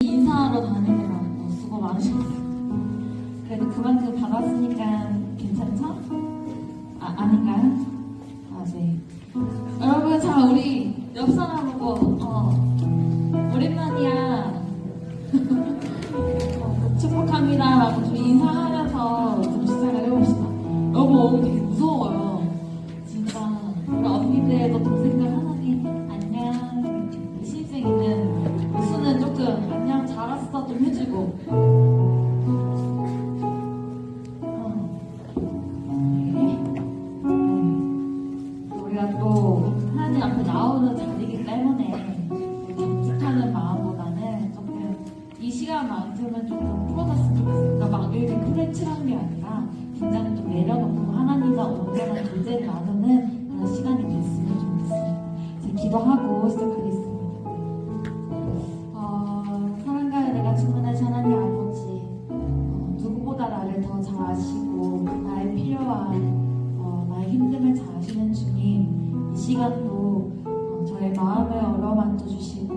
인사하러 다니느라고 수고 많으셨어요. 그래도 그만큼 받았으니까 괜찮죠? 아닌가요? 네. 여러분, 자, 우리 옆 사람 보고, 오랜만이야. 축복합니다. 라고 좀 인사하면서 좀 시작을 해봅시다. 여러분, 오늘 되게 무서워요. 진짜, 우리 언니들도 동생들 하나님, 안녕. 신입생이는 무수는 조금, 안녕, 잘 왔어. 좀 해주고. 우리가 또 하나님 앞에 나오는 자리이기 때문에 경직하는 마음보다는 조금 이 시간만큼은 조금 풀어졌으면 좋겠어요. 그러니까 막 이렇게 크레치한 게 아니라 긴장을 좀 내려놓고 하나님과 온전한 교제를 나누는 그런 시간이 됐으면 좋겠어요. 이제 기도하고 시작하겠습니다. 사랑과 은혜가 충만하신 하나님 아버지, 누구보다 나를 더 잘 아시고 나의 필요한 나의 힘듦을 잘 아시는 주님, 이 시간도 저의 마음을 어루만져 주시고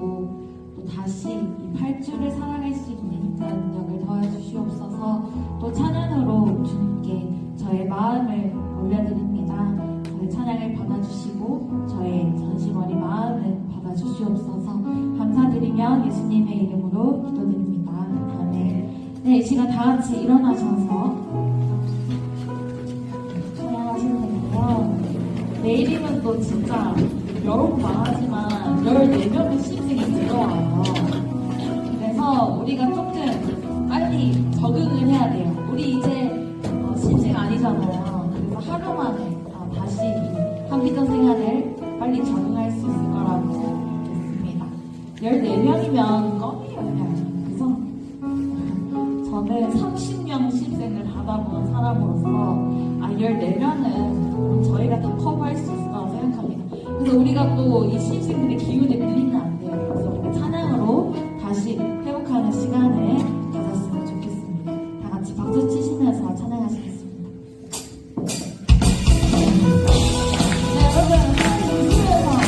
또 다시 이 8주를 살아갈 수 있는 그런 능력을 더해 주시옵소서. 또 찬양으로 주님께 저의 마음을 올려드립니다. 저의 찬양을 받아주시고 저의 전심어리 마음을 받아주시옵소서. 감사드리며 예수님의 이름으로 기도드립니다. 아멘. 네, 이 시간 다 같이 일어나셔서 내일이면 또 진짜 여러분 말하지만 14명의 신입생이 들어와요. 그래서 우리가 조금 빨리 적응을 해야 돼요. 우리 이제 신입생 아니잖아요. 그래서 하루 만에 다시 한비전 생활을 빨리 적응할 수 있을 거라고 믿습니다. 14명이면 껌이에요, 그냥. 그래서 저는 30명 신입생을 받아본 사람으로서 14명은 저희가 다 커버할 수 있을 거라고 생각합니다. 그래서 우리가 또 이 신입생들의 기운에 밀리면 안 돼요. 그래서 우리가 찬양으로 다시 회복하는 시간을 가졌으면 좋겠습니다. 다 같이 박수 치시면서 찬양하시겠습니다. 네, 여러분, 하나님 웃으면서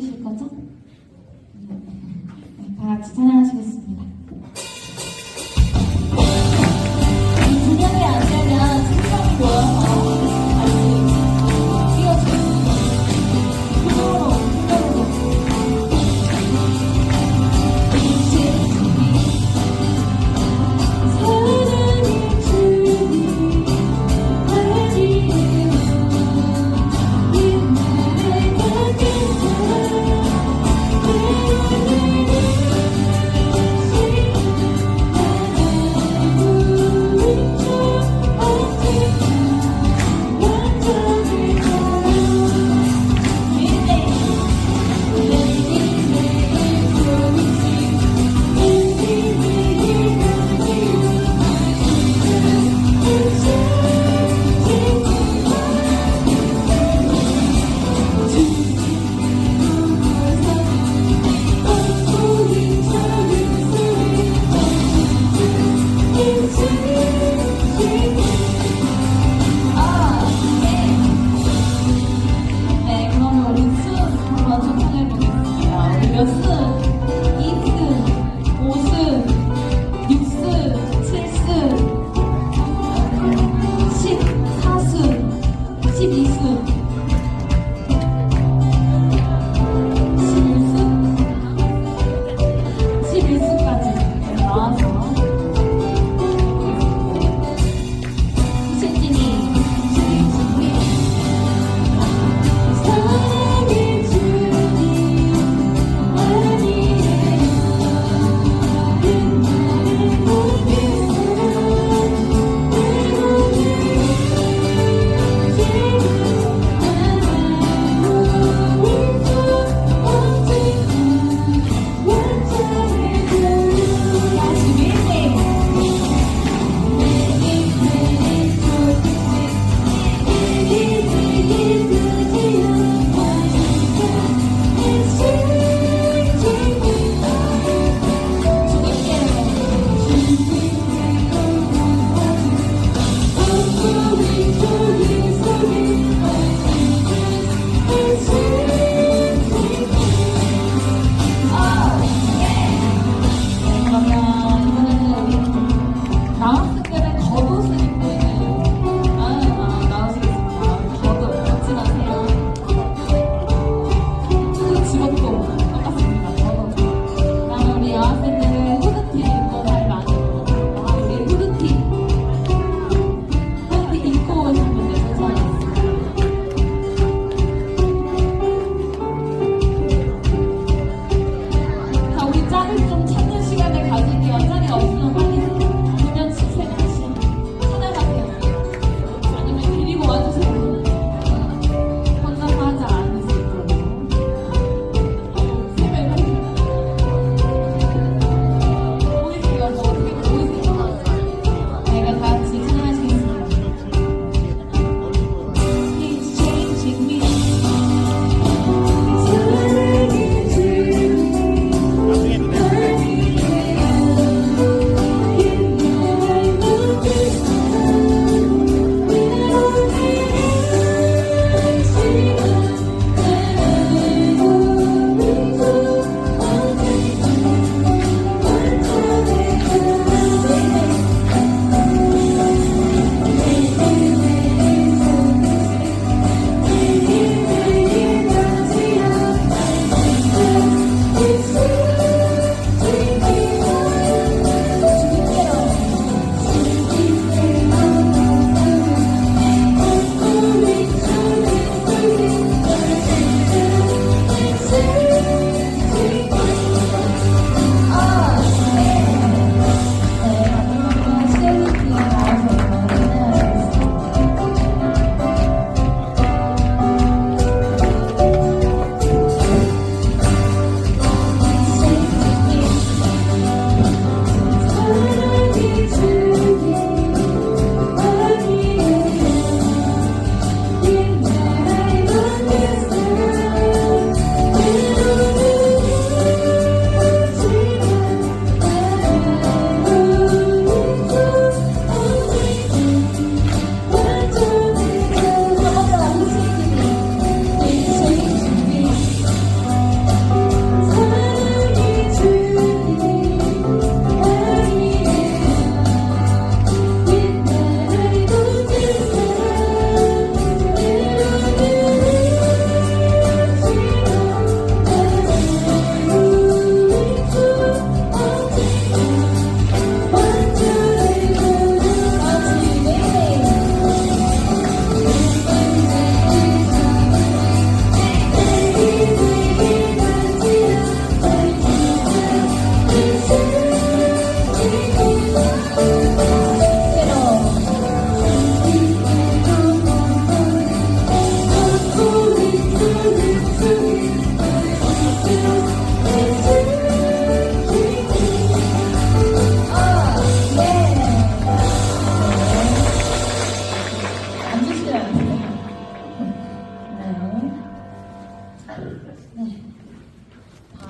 믿으실 거죠? 네, 다 같이 찬양하시겠습니다. 이 분명히 안 되면 심장이 모여서 같이 뛰어주는 힘으로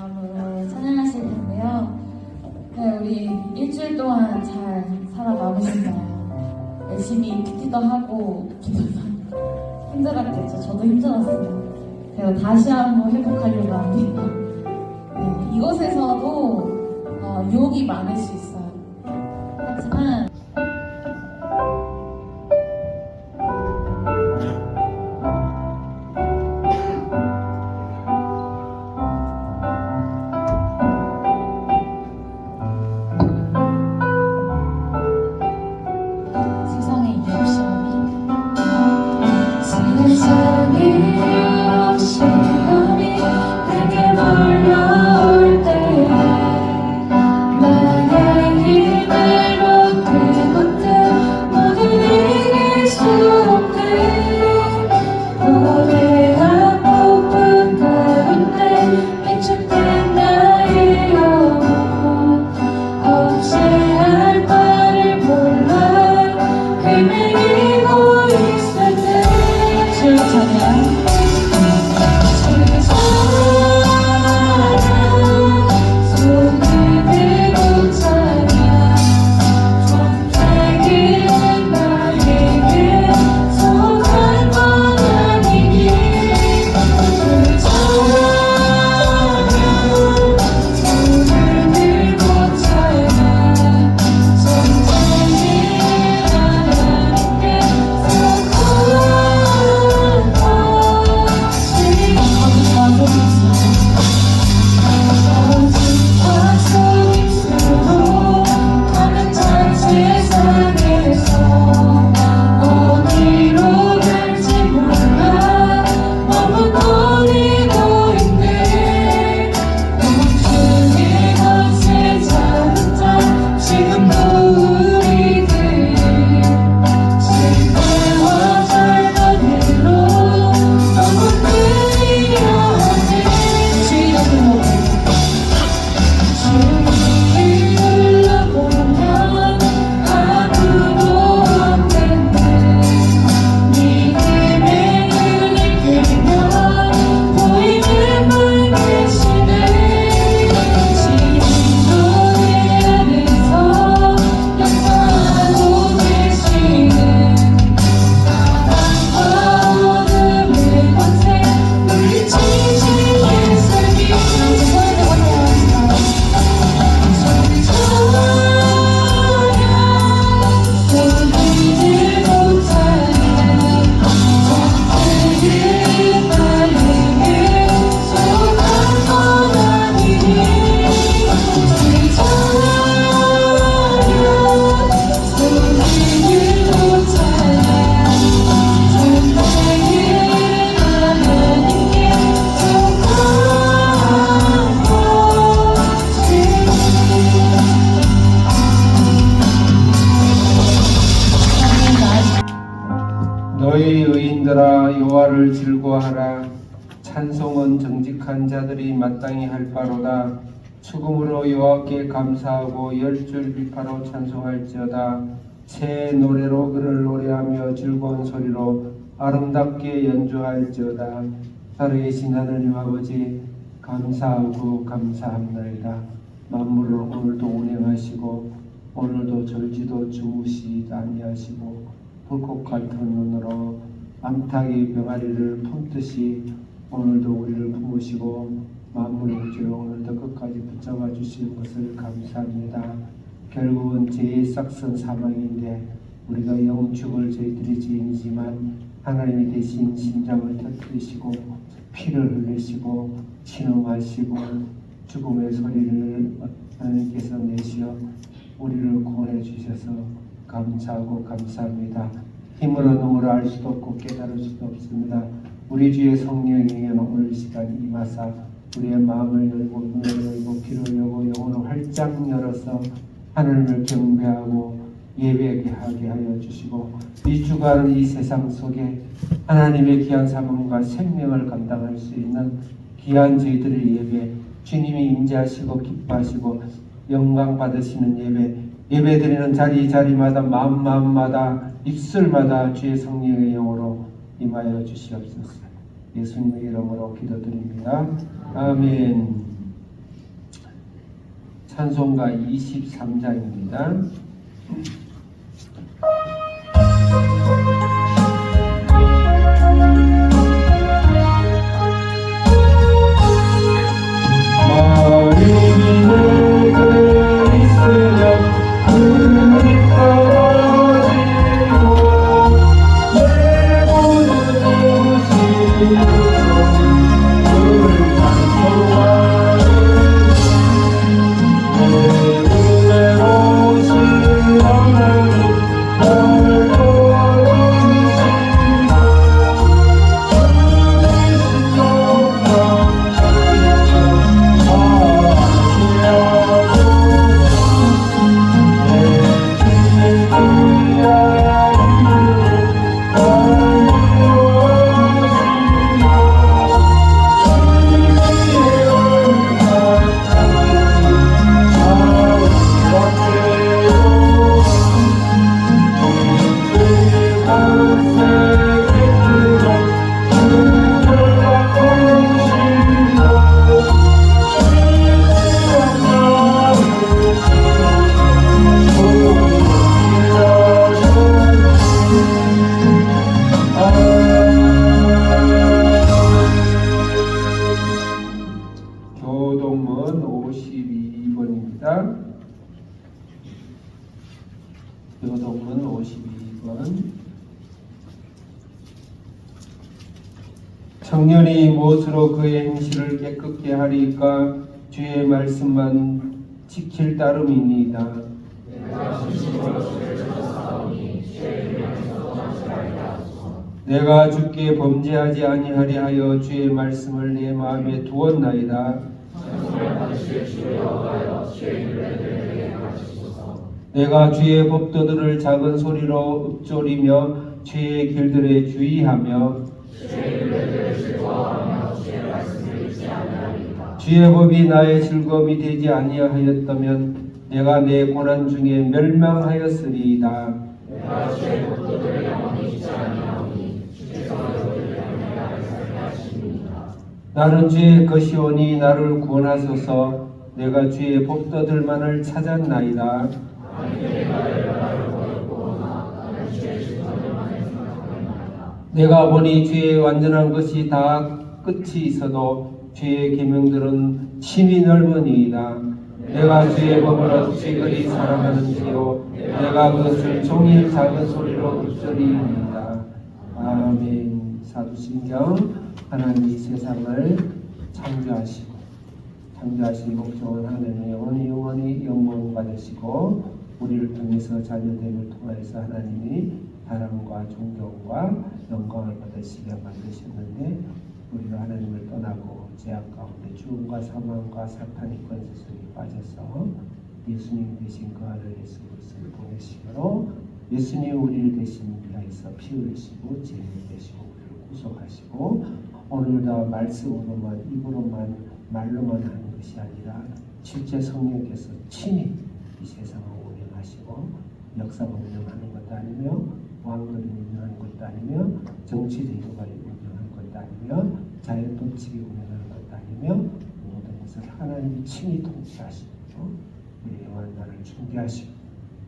다음으로 찬양하실 텐데요. 네, 우리 일주일 동안 잘 살아남으셨나요? 열심히 큐티도 하고 기도도 하고 힘들었겠죠. 저도 힘들었어요. 제가 다시 한번 회복하려고 합니다. 네, 이곳에서도 유혹이 많을 수 있어요. 하지만 세상에 유혹 시험이 내게 몰려올 때 나의 힘으로 그것들 모두 이길 수 없네. 거대한 폭풍 가운데 비축된 나의 영혼 어찌할 바를 몰라 헤매이고 있을 때 주의 찬양 너희 의인들아 여호와를 즐거워하라. 찬송은 정직한 자들이 마땅히 할 바로다. 축음으로 여호와께 감사하고 열줄 비파로 찬송할지어다. 새 노래로 그를 노래하며 즐거운 소리로 아름답게 연주할지어다. 살아계신 하나님 아버지 감사하고 감사합니다. 만물을 오늘도 운행하시고 오늘도 절지도 주무시지 아니하시고 불꽃 같은 눈으로 암탉이 병아리를 품듯이 오늘도 우리를 품으시고 만물의 우주를 오늘도 끝까지 붙잡아 주시는 것을 감사합니다. 결국은 죄의 싹선 사망인데 우리가 영축을 저희들이 죄인이지만 하나님이 대신 심장을 터뜨리시고 피를 흘리시고 진흥하시고 죽음의 소리를 하나님께서 내시어 우리를 구원해 주셔서 감사하고 감사합니다. 힘으로 눈으로 알 수도 없고 깨달을 수도 없습니다. 우리 주의 성령이 오늘 시간 임하사 우리의 마음을 열고 눈을 열고 귀를 열고 영혼을 활짝 열어서 하나님을 경배하고 예배하게 하여 주시고 이 주간 이 세상 속에 하나님의 귀한 사명과 생명을 감당할 수 있는 귀한 저희들의 예배 주님이 임재하시고 기뻐하시고 영광 받으시는 예배 드리는 자리마다 마음마다 입술마다 주의 성령의 영으로 임하여 주시옵소서. 예수님의 이름으로 기도드립니다. 아멘. 찬송가 23장입니다. 교동문 52번입니다. 교동문 52번. 청년이 무엇으로 그의 행실을 깨끗게 하리까? 주의 말씀만 지킬 따름이니이다. 내가 주께 범죄하지 아니하리 하여 주의 말씀을 내 마음에 두었나이다. 내가 주의 법도들을 작은 소리로 읊조리며 주의 길들에 주의하며 주의 법이 나의 즐거움이 되지 아니하였다면 내가 내 고난 중에 멸망하였으리이다. 나는 주의 것이오니 나를 구원하소서. 내가 주의 법도들만을 찾았나이다. 내가 보니 주의 완전한 것이 다 끝이 있어도 주의 계명들은 심히 넓으니이다. 내가 주의 법을 어찌 그리 사랑하는지요. 내가 그것을 종일 작은 소리로 읊조리이다. 아멘. 사도신경. 하나님이 세상을 창조하신 목적은 하나님의 영원히 영광 받으시고 우리를 통해서 자녀됨을 통하여서 하나님이 사랑과 존경과 영광을 받으시게 만드셨는데 우리가 하나님을 떠나고 죄악 가운데 죽음과 사망과 사탄의 권세 속에 빠져서 예수님 대신 그 아들 예수 그리스도를 보내시므로 예수님 우리를 대신 위하여서 피 흘리시고 죄를 대시고 우리를 구속하시고 오늘도 말씀으로만 입으로만 말로만 하는 것이 아니라 실제 성령께서 친히 이 세상을 운영하시고 역사가 운영하는 것도 아니며 왕들이 운영하는 것도 아니며 정치 제도가 운영하는 것도 아니며 자연 법칙이 운영하는 것도 아니며 모든 것을 하나님이 친히 통치하시고 우리의 영원한 날을 준비하시고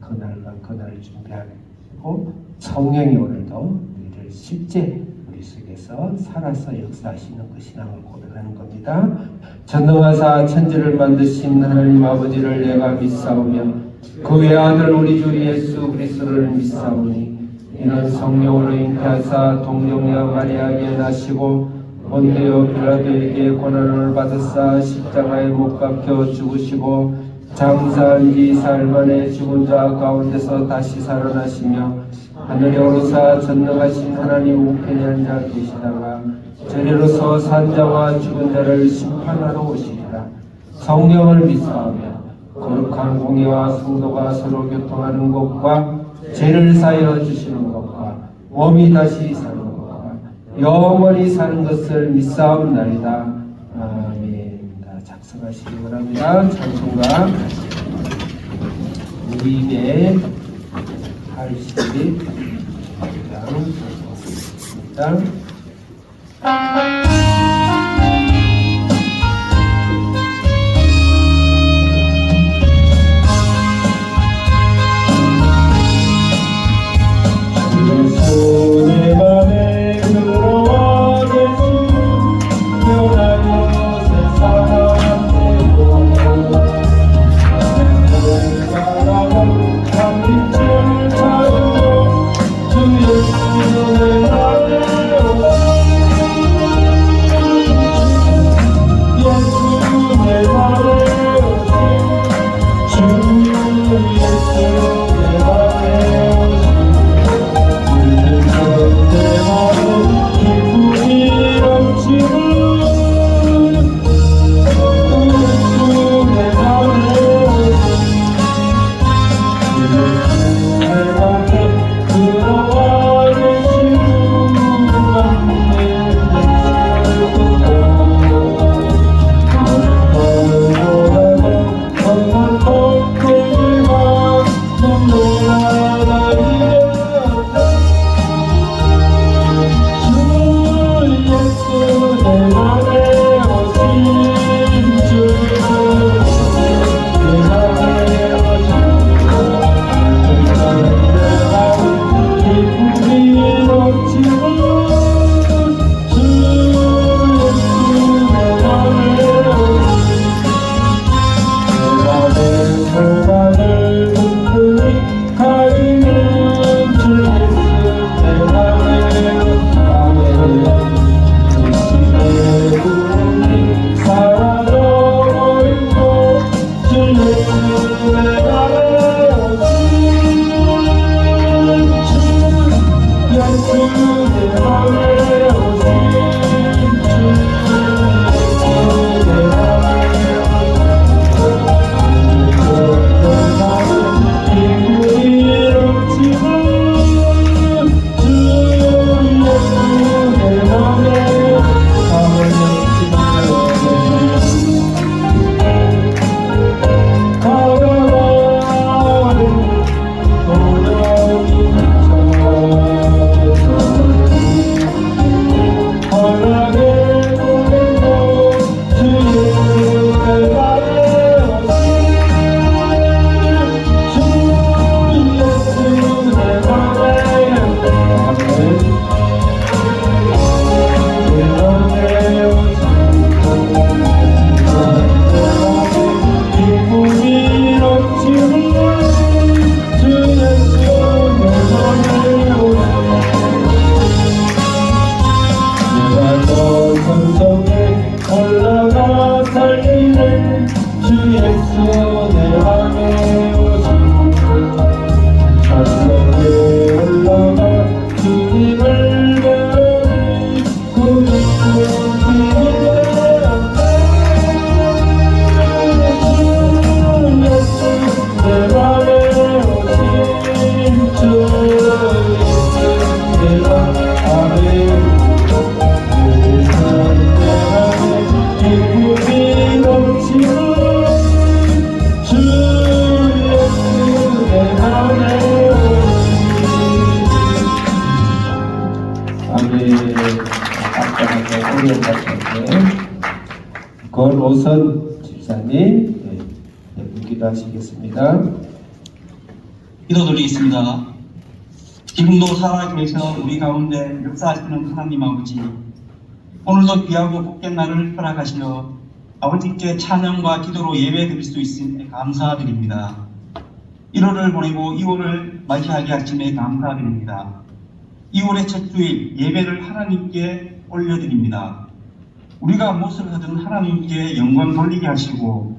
그날과 그날을 준비하고 성령이 오늘도 우리를 실제 우리 속에서 살아서 역사하시는 그 신앙을 고백하는 겁니다. 전능하사 천지를 만드신 하나님 아버지를 내가 믿사오며 그 외아들 우리 주 예수 그리스도를 믿사오니 이는 성령으로 잉태하사 동정녀 마리아에게 나시고 본디오 빌라도에게 고난을 받으사 십자가에 못 박혀 죽으시고 장사한 지 4일 만에 죽은 자 가운데서 다시 살아나시며 하늘에 오르사 전능하신 하나님 우편에 앉아 계시다가 저리로서 산자와 죽은 자를 심판하러 오시리라. 성령을 믿사오며 거룩한 공의와 성도가 서로 교통하는 것과 죄를 사하여 주시는 것과 몸이 다시 사는 것과 영원히 사는 것을 믿사옵나이다. 아멘. 작성하시기 바랍니다. 찬송가 280장 김성원 집사님 기도하시겠습니다. 기도드리겠습니다. 지금도 살아계셔 우리 가운데 역사하시는 하나님 아버지, 오늘도 귀하고 복된 날을 허락하시어 아버지께 찬양과 기도로 예배 드릴 수 있음에 감사드립니다. 1월을 보내고 2월을 맞이하게 하심에 감사드립니다. 2월의 첫 주일 예배를 하나님께 올려드립니다. 우리가 무엇을 하든 하나님께 영광 돌리게 하시고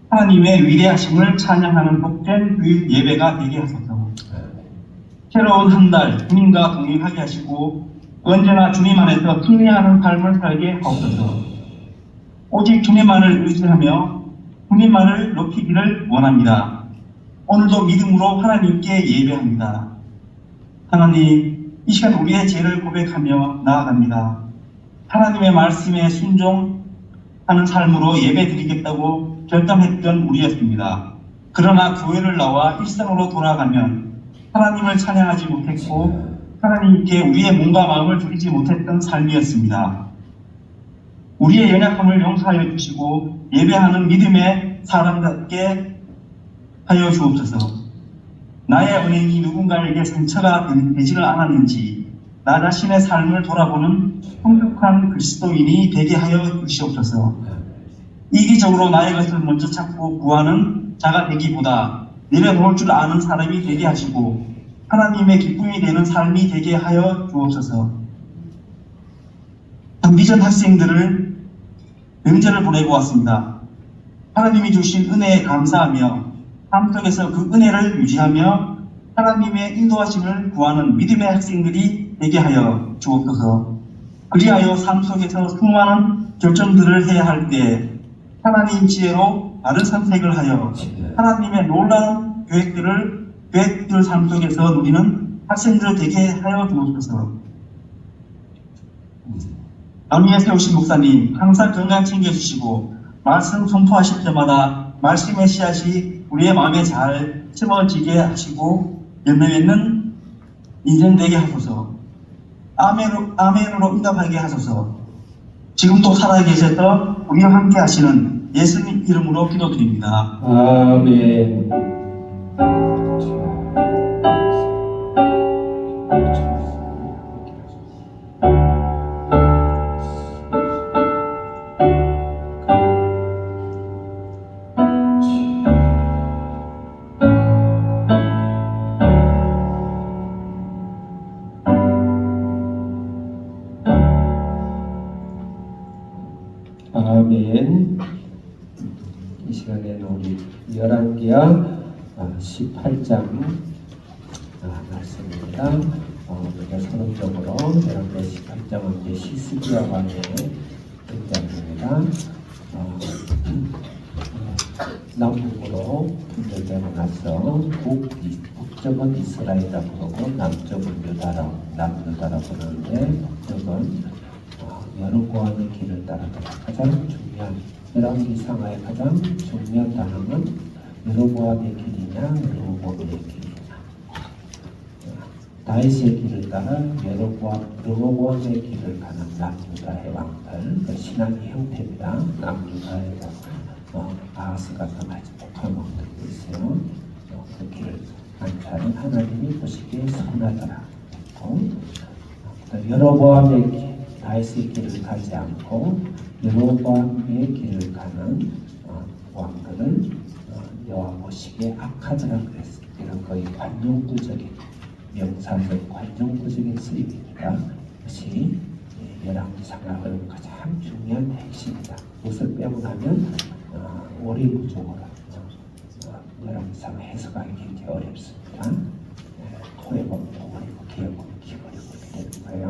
하나님의 위대하심을 찬양하는 복된 주일 예배가 되게 하소서. 새로운 한 달 주님과 동행하게 하시고 언제나 주님 안에서 승리하는 삶을 살게 하옵소서. 오직 주님만을 의지하며 주님만을 높이기를 원합니다. 오늘도 믿음으로 하나님께 예배합니다. 하나님, 이 시간 우리의 죄를 고백하며 나아갑니다. 하나님의 말씀에 순종하는 삶으로 예배드리겠다고 결정했던 우리였습니다. 그러나 교회를 나와 일상으로 돌아가면 하나님을 찬양하지 못했고 하나님께 우리의 몸과 마음을 드리지 못했던 삶이었습니다. 우리의 연약함을 용서하여 주시고 예배하는 믿음의 사람답게 하여 주옵소서. 나의 은행이 누군가에게 상처가 되지를 않았는지 나 자신의 삶을 돌아보는 성숙한 그리스도인이 되게 하여 주시옵소서. 이기적으로 나의 것을 먼저 찾고 구하는 자가 되기보다 내려놓을 줄 아는 사람이 되게 하시고 하나님의 기쁨이 되는 삶이 되게 하여 주옵소서. 장비전 학생들을 명절을 보내고 왔습니다. 하나님이 주신 은혜에 감사하며 삶 속에서 그 은혜를 유지하며 하나님의 인도하심을 구하는 믿음의 학생들이 되게 하여 주옵소서. 그리하여 삶 속에서 수많은 결정들을 해야 할 때 하나님 지혜로 바른 선택을 하여 하나님의 놀라운 계획들 삶 속에서 누리는 학생들 되게 하여 주옵소서. 남위에 세우신 목사님 항상 건강 챙겨주시고 말씀 선포하실 때마다 말씀의 씨앗이 우리의 마음에 잘 심어지게 하시고 열매 맺는 인생 되게 하소서. 아멘으로 응답하게 하소서. 지금도 살아계셔서 우리와 함께 하시는 예수님 이름으로 기도드립니다. 아멘. 아멘. 이 시간에는 우리 열왕기하 18장 말씀입니다. 우리가 서론적으로 열왕기하 18장은 이제 히스기야 왕의 등장입니다. 남북으로 분열되고 나서 북쪽은 이스라엘이라 부르고 남쪽은 남유다라 부르는데 북쪽은 여로보암의 길을 따라서 가장 중요한 열왕기상하의 가장 중요한 단어는 여로보암의 길이냐 여로보암의 길이냐. 다윗의 길을 따라 여로보암의 길을 가는 남유다의 왕들, 그 신앙의 형태입니다. 남유다의 아하스가 강하지 못한 왕들도 있어요. 그 길을 간 자는 하나님이 보시기에 선하더라. 여로보암의 길, 다윗의 길을 가지 않고 여로보암의 길을 가는 왕들을 여호와 보시기에 악하더라 그랬어요. 이런 거의 관용구적인 명사적 관용구적인 쓰임입니다. 그것이 열왕기상하 흐름 가장 중요한 핵심이다. 무엇을 빼고 나면 오리구적으로 열왕기상하 해석하기 굉장히 어렵습니다. 토에 보면 토버리고 기에 보면 기버리고 이렇게 되는 거예요.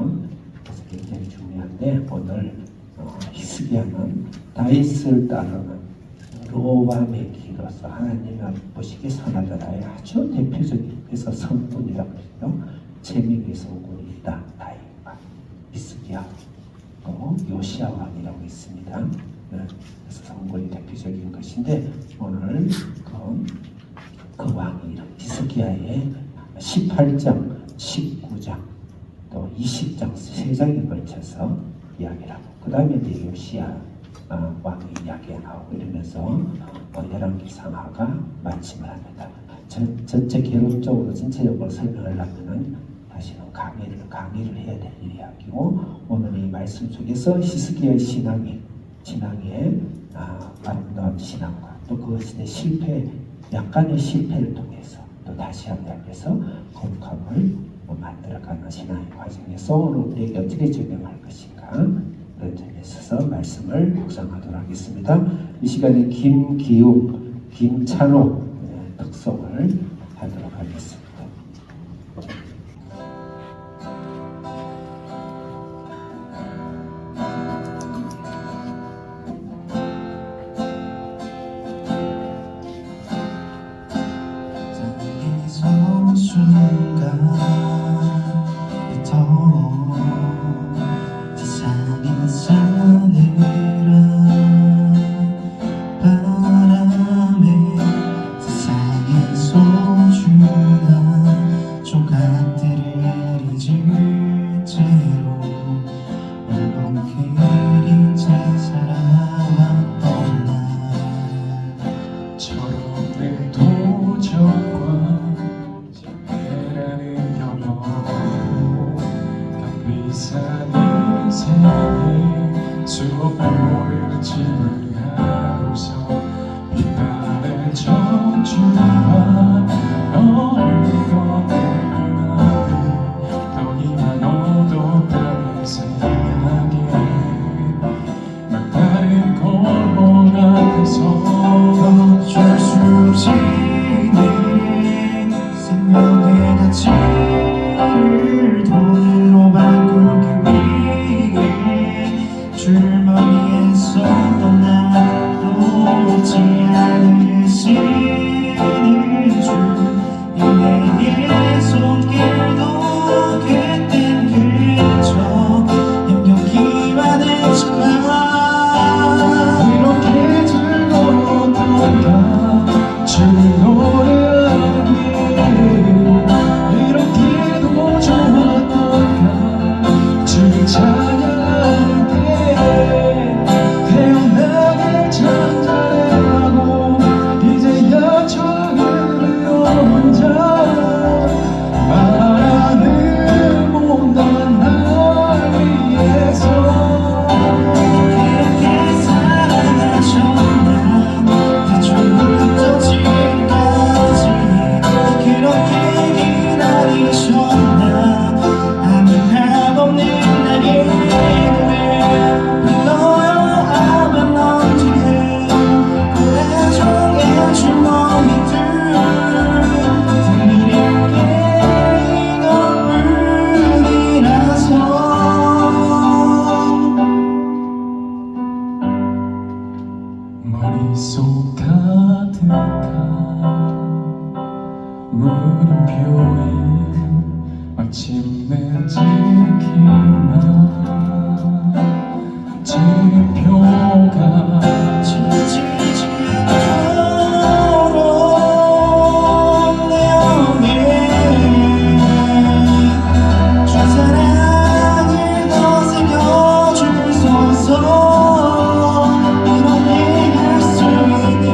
그래서 굉장히 중요한데 오늘 히스기야는 다윗을 따르는 로밤의 길로서 하나님이 보시기에 선하더라의 아주 대표적인, 그래서 성군이라고 그러죠. 제명의 성군이 있다. 다윗과 히스기야 또 요시야 왕이라고 있습니다. 그래서 성군이 대표적인 것인데 오늘 그 왕이 히스기야의 18장, 19장 또 20장 3장에 걸쳐서 이야기를 하고 그 다음에 이제 요시야 왕이 이야기하고 이러면서 열왕기상하가 말씀을 합니다. 전체 개론적으로 전체적으로 설명하려면은 다시는 강의를 해야 될 이야기고, 오늘 이 말씀 속에서 히스기야의 신앙의 아름다운 신앙과 또 그것의 약간의 실패를 통해서 또 다시 한번 해서 거룩함을 만들어가는 신앙의 과정에서 오늘 우리에게 어떻게 적용할 것인가, 그런 점에 있어서 말씀을 묵상하도록 하겠습니다. 이 시간에 김기욱, 김찬호 특송을 하도록 하겠습니다. 순간부터 세상의 서늘한 바람에 세상의 소중한 조각들을 잊은 채로 얼렁길 잊은 살아왔던 날 철없는 도전과 라는 영혼 값비싼 인생의 수고를 짐을 하고서 빛나는 청춘과 너를 거듭나는 너희만 어둡다는 생각에 막다른 골목 앞에서 어쩔 수 없이 생명의 가치를 돈으로 바꾸기 위해 주를 멀리해서 떠나놓지 않을 신을 주 인내의 손길도 그땐 그저 힘겹기만 했지만 이렇게 즐거웠던가 주를 노래하는 이렇게도 좋았던가 주를 찬양할 때 태어나길 참 잘해하고 이제야 저기를 혼자 말하는 못난 날 위해서 이렇게 사랑하셨나 대충부터 지금까지 그렇게 기다리셨나 아무 답 없는 나의 눈에 불러요 하면 언제든 그래 종의 주머니들 들릴게 이것뿐이라서 머릿속 가득한 물음표에 마침내 찍히나 지표가 지치지 않도록 내 영에 주 사랑을 더 새겨주소서 이런 일할수 있는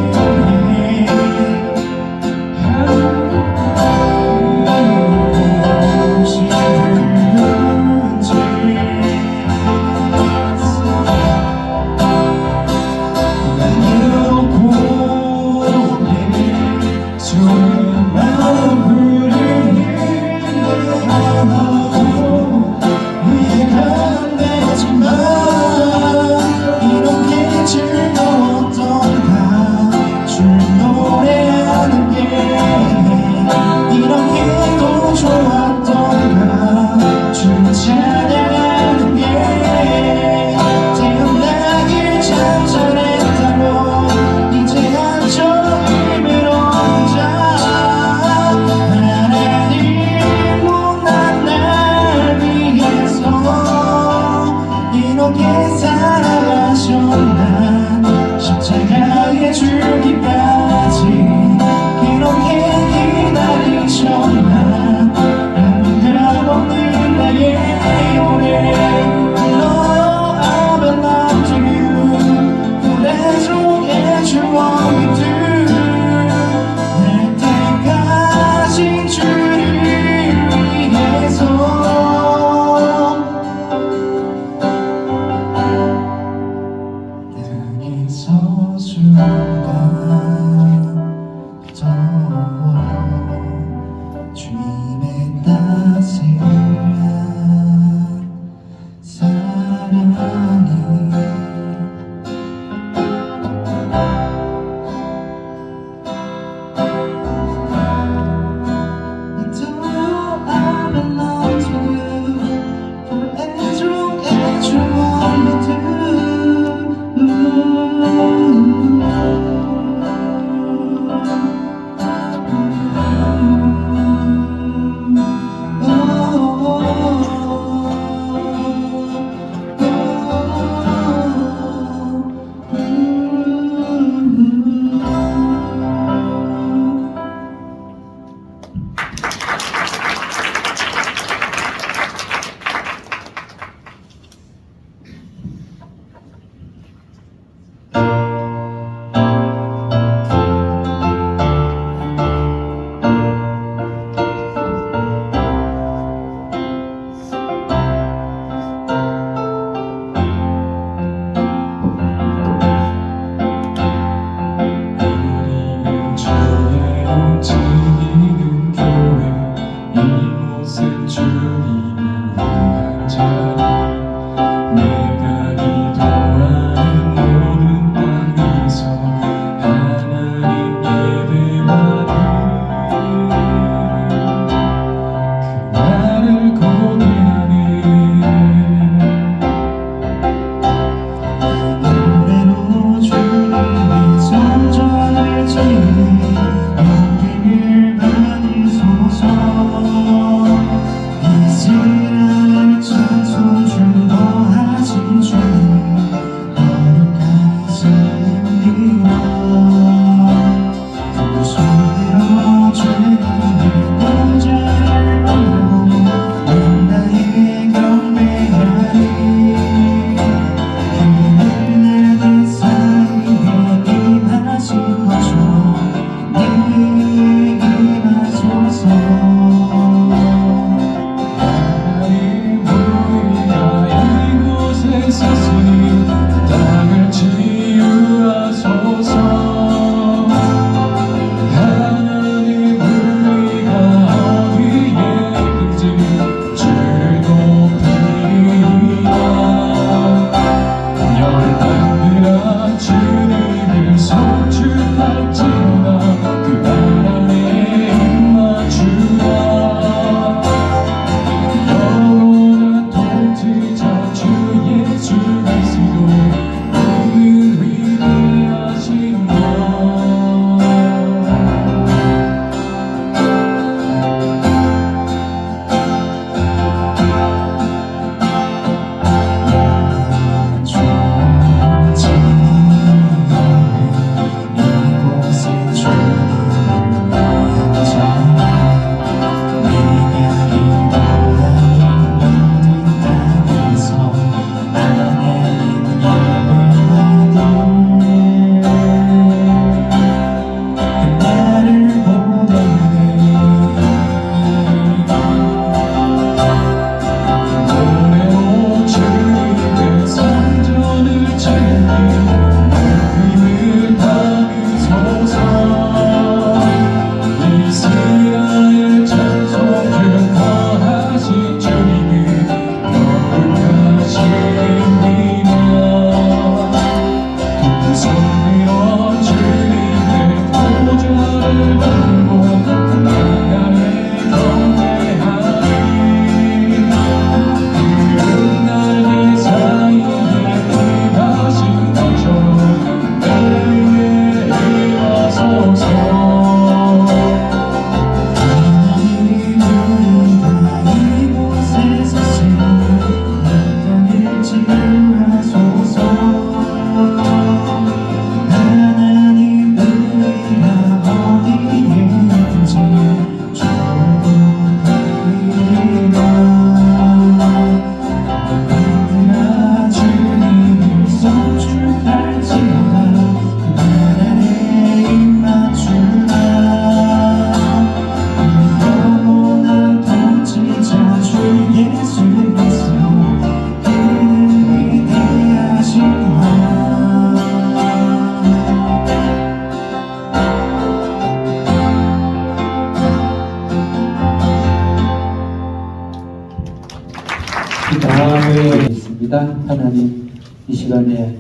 시간에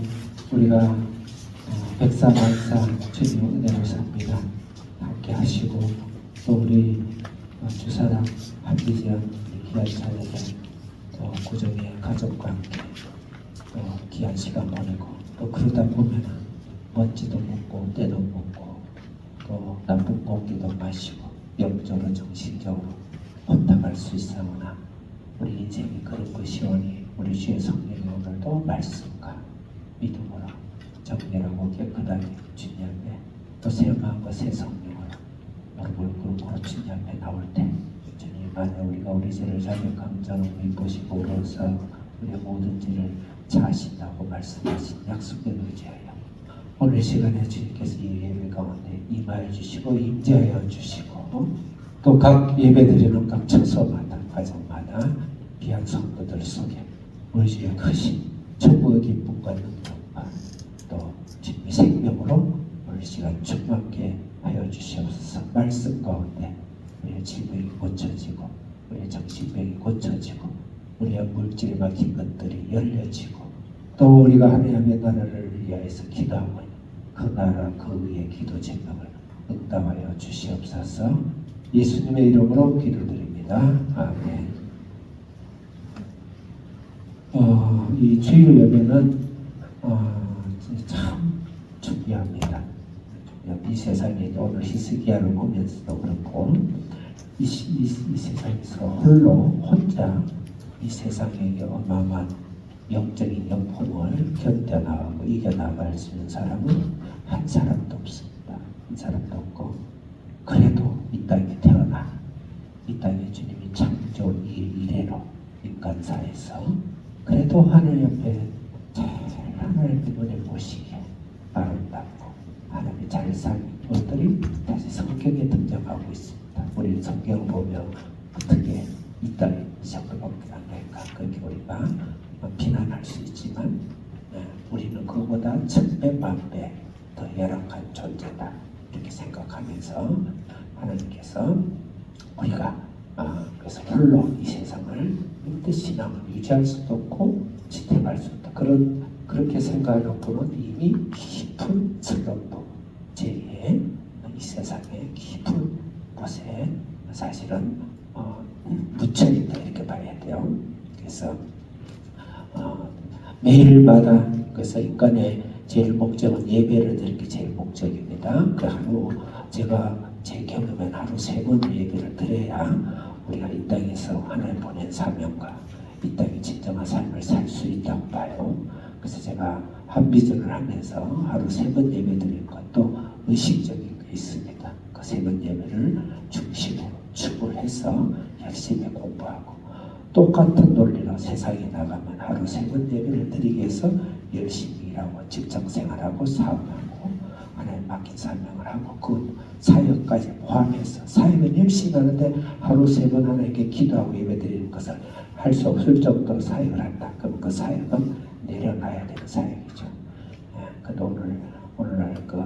우리가 백사만사 주님 은혜로 삽니다. 함께 하시고 또 우리 주사랑 한비전 귀한 자녀들 또 구정의 가족과 함께 또 귀한 시간 보내고 또 그러다 보면 먼지도 먹고 때도 먹고 또 나쁜 공기도 마시고 영적으로 정신적으로 혼탁할 수 있사오나 우리 인생이 그런 것이오니 우리 주의 성령이 오늘도 말씀과 믿음으로 정결하고 깨끗하게 주님 앞에 또 새 마음과 새 성령으로 무릎을 꿇고 주님 앞에 나올 때 주님 만약 우리가 우리 죄를 자백하면 저는 미쁘시고 오로서 우리의 모든 죄를 자하신다고 말씀하신 약속에 의지하여 오늘 시간에 주님께서 이 예배 가운데 임하여 주시고 임재하여 주시고 또 각 예배드리는 각 처소마다 가정마다 귀한 성도들 속에 우리 주의 크신 천국의 기쁨과 능력과 또 주님의 생명으로 오늘 시간 충만케 하여 주시옵소서. 말씀 가운데 우리의 질병이 고쳐지고 우리의 정신병이 고쳐지고 우리의 물질에 막힌 것들이 열려지고 또 우리가 하나님의 나라를 위하여서 기도하고 그 나라 그 위에 기도 제목을 응답하여 주시옵소서. 예수님의 이름으로 기도드립니다. 아멘. 이 주일 예배는 참 중요합니다. 이 세상에 오늘 히스기야를 보면서도 그렇고 이 세상에서 혼자 이 세상의 어마어마한 영적인 영풍을 견뎌나가고 이겨나갈 수 있는 사람은 한 사람도 없습니다. 한 사람도 없고 그래도 이 땅에 태어나 이 땅에 주님이 창조 이래로 인간사에서 그래도 하나님 옆에 잘 하나님의 눈에 보시기에 아름답고 하나님의 잘 사는 것들이 다시 성경에 등장하고 있습니다. 우리 성경을 보면 어떻게 이 땅에 정도밖에 안 될까 그렇게 우리가 비난할 수 있지만 우리는 그보다 1000배 만배 더 열악한 존재다 이렇게 생각하면서 하나님께서 우리가 그래서 홀로 이 세상을 믿듯 신앙을 유지할 수도 없고 지탱할 수도 없다 그렇게 생각해놓고는 이미 깊은 슬럼프 제의 이 세상의 깊은 곳에 사실은 묻혀있다 이렇게 봐야 돼요. 그래서 매일마다 그래서 인간의 제일 목적은 예배를 드리는 게 제일 목적입니다. 그 하루 제가 제 경험엔 하루 3번 예배를 드려야 우리가 이 땅에서 하나님 보낸 사명과 이 땅의 진정한 삶을 살 수 있다고 봐요. 그래서 제가 한비전을 하면서 하루 3번 예배 드리는 것도 의식적인 게 있습니다. 그 3번 예배를 중심으로 축을해서 열심히 공부하고 똑같은 논리로 세상에 나가면 하루 3번 예배를 드리기 위해서 열심히 일하고 직장생활하고 사업하고 하나님 맡긴 사명을 하고 그 사역까지 포함해서 사역은 열심히 하는데 하루 3번 하나님께 기도하고 예배드리는 것을 할 수 없을 정도로 사역을 한다. 그럼 그 사역은 내려놔야 되는 사역이죠. 그래도 오늘날 그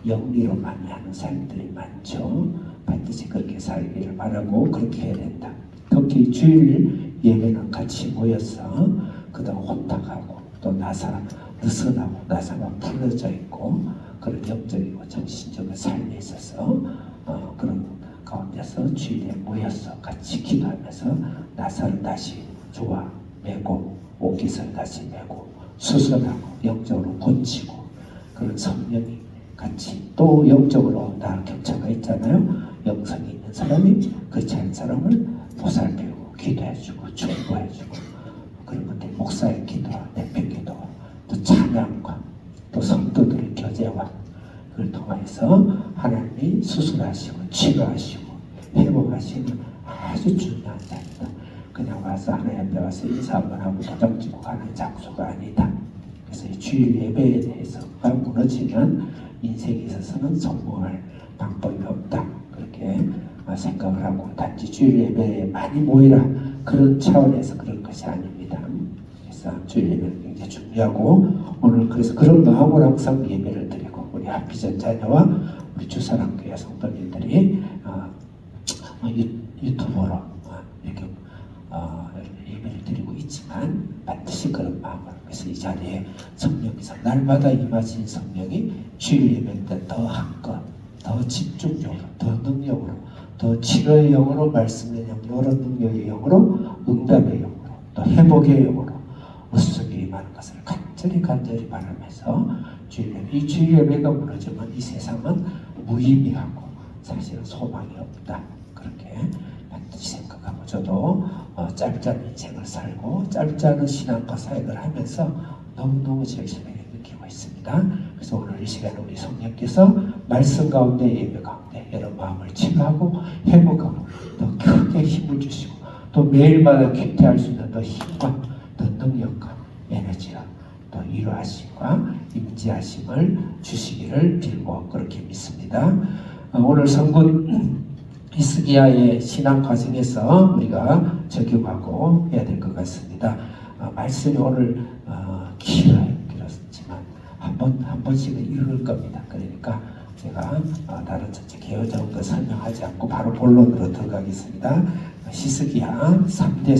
영리로 많이 하는 사역들이 많죠. 반드시 그렇게 살기를 바라고 그렇게 해야 된다. 특히 주일 예배는 같이 모여서 그동안 혼탁하고 또 느슨하고 나사가 풀어져 있고 그런 영적이고 정신적인 삶에 있어서 그런 가운데서 주일에 모여서 같이 기도하면서 나사를 다시 조아 매고 옷깃을 다시 매고 수선하고 영적으로 고치고 그런 성령이 같이 또 영적으로 다 격차가 있잖아요. 영성이 있는 사람이 그렇지 않은 사람을 보살피고 기도해주고 충고해주고 그런 것들 목사의 기도와 대표 기도 또 찬양과 또 성도들의 교제와 그걸 통해서 하나님이 수술하시고 치료하시고 회복하시는 아주 중요한 자리다. 그냥 와서 하나님 앞에 와서 인사 한번 하고 도장 찍고 가는 장소가 아니다. 그래서 이 주일 예배에 대해서가 무너지면 인생에 있어서는 성공할 방법이 없다. 그렇게 생각을 하고 단지 주일 예배에 많이 모이라 그런 차원에서 그런 것이 아닙니다. 그래서 주일 예배는 굉장히 중요하고 오늘 그래서 그런 마음으로 항상 예배를 드리고 우리 한비전 자녀와 우리 주사랑교회 성도님들이 유튜브로 이렇게 예배를 드리고 있지만 반드시 그런 마음으로 그래서 이 자리에 성령께서 날마다 임하신 성령이 주일 예배 때 더 한껏 더 집중적으로 더 능력으로 더 치료의 영으로 말씀의 영으로 능력의 영으로 응답의 영으로 또 회복의 영으로 우수속에 임하는 것을 간절히 바라면서 주일 예배 이 주일 예배가 무너지면 이 세상은 무의미하고 사실은 소망이 없다 그렇게 반드시 생각하고 저도 짧지 않은 인생을 살고 짧지 않은 신앙과 사역을 하면서 너무너무 절실하게 느끼고 있습니다. 그래서 오늘 이 시간에 우리 성령께서 말씀 가운데 예배 가운데 여러 마음을 치유하고 회복하고 더 크게 힘을 주시고 또 매일마다 큐티할 수 있는 더 힘과 더 능력과 에너지와 또 위로하심과 임재하심을 주시기를 빌고 그렇게 믿습니다. 오늘 성군 히스기야의 신앙 과정에서 우리가 적용하고 해야 될 것 같습니다. 말씀이 오늘 길었지만 한 번씩은 이룰 겁니다. 그러니까 제가 다른 전체 개요적인 거 설명하지 않고 바로 본론으로 들어가겠습니다. 히스기야 3대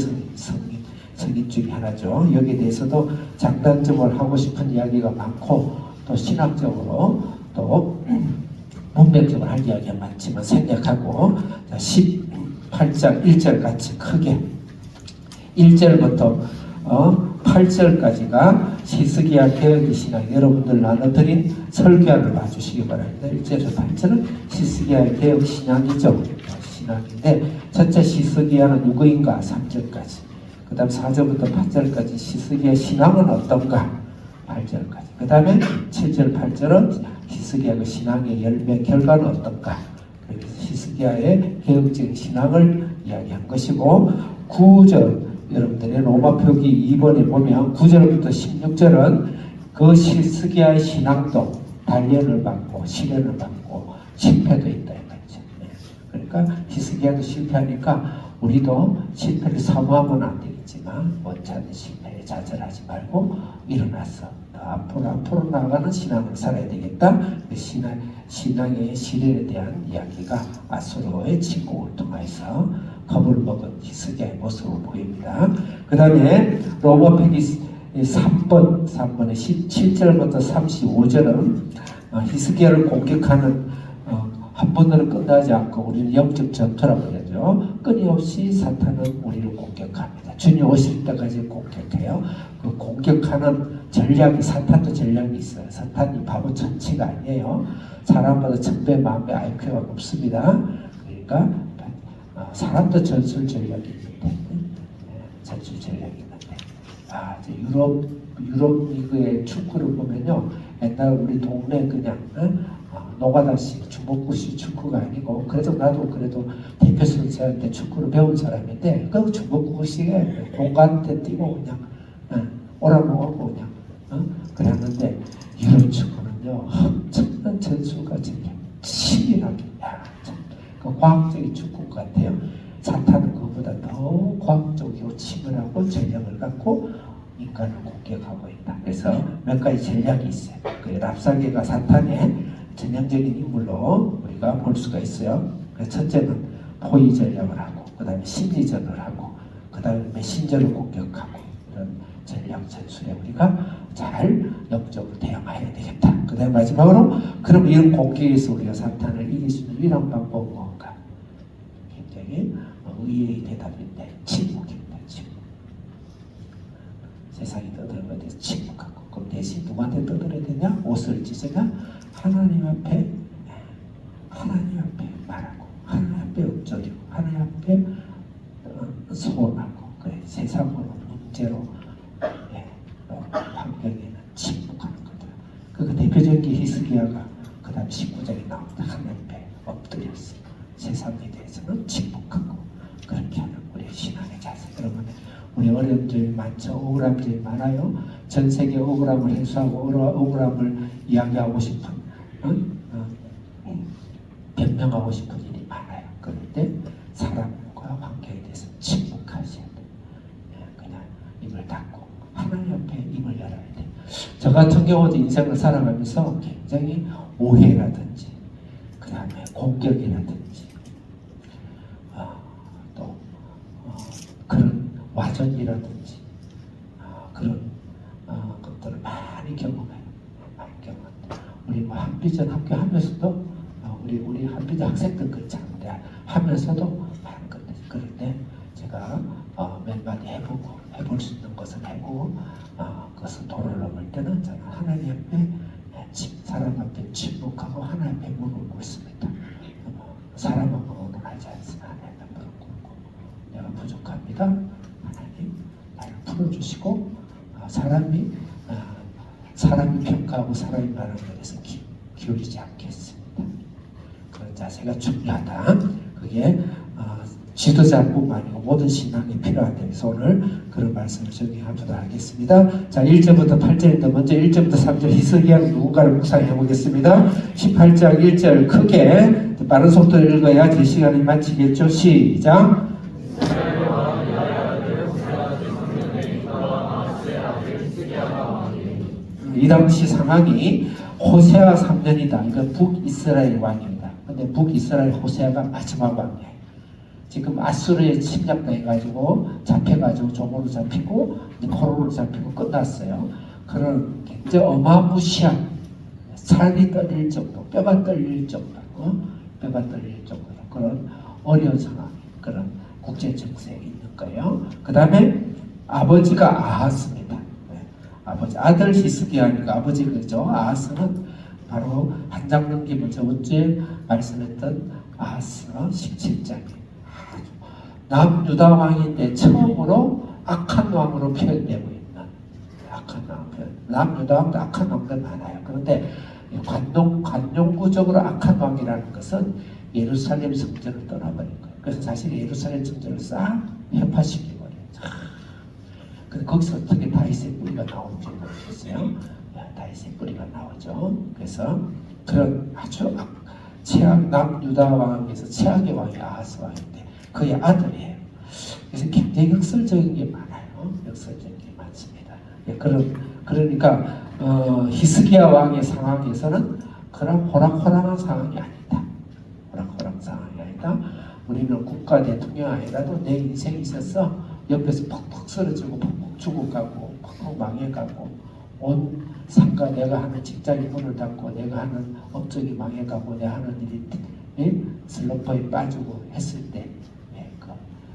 성인 중에 하나죠. 여기에 대해서도 장단점을 하고 싶은 이야기가 많고 또 신학적으로 또 문맥적으로 할 이야기가 많지만 생략하고 18장 1절 같이 크게 1절부터 8절까지가 히스기야 개혁의 신앙 여러분들 나눠드린 설교를 봐주시기 바랍니다. 1절에서 8절은 히스기야의 개혁 신앙이죠. 신앙인데 첫째 히스기야는 누구인가 3절까지 그 다음 4절부터 8절까지 히스기야 신앙은 어떤가 8절까지 그 다음에 7절 8절은 히스기야의 신앙의 열매 결과는 어떤가 그래서 히스기야의 개혁적인 신앙을 이야기한 것이고 9절 여러분들의 로마 표기 2번에 보면 9절부터 16절은 그 히스기야의 신앙도 단련을 받고 시련을 받고 실패도 있다 이거죠. 그러니까 히스기야도 실패하니까 우리도 실패를 사모하면 안 되겠지만 원치 않는 실패에 좌절하지 말고 일어나서 앞으로 나아가는 신앙을 살아야 되겠다. 그 신앙의 시련에 대한 이야기가 아수르의 침공을 통해서 겁을 먹은 히스기야의 모습을 보입니다. 그 다음에 로마표기 3번의 17절부터 35절은 히스기야를 공격하는 한 번으로 끝나지 않고 우리는 영적 전투라고 하죠. 끊임없이 사탄은 우리를 공격합니다. 주님 오실 때까지 공격해요. 그 공격하는 전략이 사탄도 전략이 있어요. 사탄이 바보 천치가 아니에요. 사람마다 천배 만배 IQ가 높습니다. 그러니까 사람도 전술 전략이 있는데 전술 전략이 있는데 유럽 리그의 축구를 보면요 옛날 우리 동네 그냥 노가다식 주먹구식 축구가 아니고 그래도 나도 그래도 대표 선수한테 축구를 배운 사람인데 그 주먹구식에 공간대 뛰고 그냥 오라고 그냥 그랬는데 유럽 축구는요 엄청난 전술과 전략 치밀하게 그 과학적인 축구 같아요. 사탄은 그보다 더 과학적이고 치밀하고 전략을 갖고 인간을 공격하고 있다. 그래서 몇 가지 전략이 있어요. 그 랍사게가 사탄의 전형적인 인물로 우리가 볼 수가 있어요. 첫째는 포위 전략을 하고, 그 다음에 심리전을 하고, 그 다음에 메신저를 공격하고 이런 전략 전술에 우리가 잘 영적으로 대응해야 되겠다. 그 다음에 마지막으로 그럼 이런 공격에서 우리가 사탄을 이길 수 있는 유일한 방법은 뭔가? 굉장히 의외의 대답인데 침묵입니다. 침묵. 세상이 떠드는 것에 대해서 침묵하고 그럼 대신 누구한테 떠들어야 되냐? 옷을 찢으냐? 하나님 앞에 말하고 하나님 앞에 엎드리고 하나님 앞에 소원하고 그래 세상으로 문제로 환경에는 침묵하는 거다. 그 대표적인 게 히스기야가 그 다음 19장에 나옵니다. 하나님 앞에 엎드렸어. 세상에 대해서는 침묵하고 그렇게 하는 우리의 신앙의 자세. 여러분 우리 어려움들이 많죠. 억울함들이 많아요. 전 세계 억울함을 해소하고 억울함을 이야기하고 싶은 변명하고 싶은 일이 많아요. 그런데 사람과 관계에 대해서 침묵하셔야 돼요. 그냥 입을 닫고 하나님 앞에 입을 열어야 돼요. 저 같은 경우도 인생을 살아가면서 굉장히 오해라든지 그 다음에 공격이라든지 또 그런 와전이라든지 그런 것들을 많이 경험해요. 많이 경험합니다. 우리 뭐 한비전 학교 하면서도 우리 한비전 학생들 그렇지 않은데 하면서도 많은 것들 그럴 때 제가 몇 마디 해볼 수 있는 것은 해고 그것을 도를 넘을 때는 저는 하나님 앞에 사람 앞에 침묵하고 하나님 앞에 무릎 꿇습니다. 사람하고 논하지 않습니다. 하나님 앞에 무릎 꿇고 내가 부족합니다. 하나님 나를 풀어주시고 사람이 평가하고 사람이 말하는 것에서 기울이지 않겠습니다. 그런 자세가 중요하다. 그게 지도자뿐만 아니고 모든 신앙이 필요하다. 그래서 오늘 그런 말씀을 정리하도록 하겠습니다. 자, 1절부터 8절인데 먼저 1절부터 3절 히스기야는 누군가를 묵상해 보겠습니다. 18장 1절 크게 빠른 속도로 읽어야 제 시간이 마치겠죠. 시작. 이 당시 상황이 호세아 3년이다. 이건 북이스라엘 왕입니다. 근데 북이스라엘 호세아가 마지막 왕이에요. 지금 아수르에 침략당해가지고 잡혀가지고 종으로 잡히고 포로로 잡히고 끝났어요. 그런 굉장히 어마무시한 살이 떨릴 정도, 뼈가 떨릴 정도, 뼈가 떨릴 정도 그런 어려운 상황, 그런 국제 정세에 있는 거예요. 그 다음에 아버지가 아하스입니다. 아버지 아들 히스기야니까 아버지 그죠. 아하스는 바로 한 장 넘기면 저번주에 말씀했던 아하스 17장이에요. 남유다 왕인데 처음으로 악한 왕으로 표현되고 있는 악한 왕 표현. 남유다 왕도 악한 왕들 많아요. 그런데 관용구적으로 악한 왕이라는 것은 예루살렘 성전을 떠나버린 거예요. 그래서 사실 예루살렘 성전을 싹 회파시켜버려요. 근데 거기서 어떻게 다윗의 뿌리가 나오는지 모르겠어요. 다윗의 뿌리가 나오죠. 그래서 그런 아주 최악 남유다 왕에서 최악의 왕이 아하스 왕인데 그의 아들이에요. 그래서 굉장히 역설적인 게 많아요. 역설적인 게 많습니다. 그러니까 히스기야 왕의 상황에서는 그런 호락호락한 상황이 아니다. 호락호락한 상황이 아니다. 우리는 국가 대통령 아니라도 내 인생이 있어서 옆에서 퍽퍽 쓰러지고 퍽퍽 죽어가고 퍽퍽 망해가고 온 상가 내가 하는 직장이 문을 닫고 내가 하는 업적이 망해가고 내가 하는 일이 슬럼프에 빠지고 했을 때 그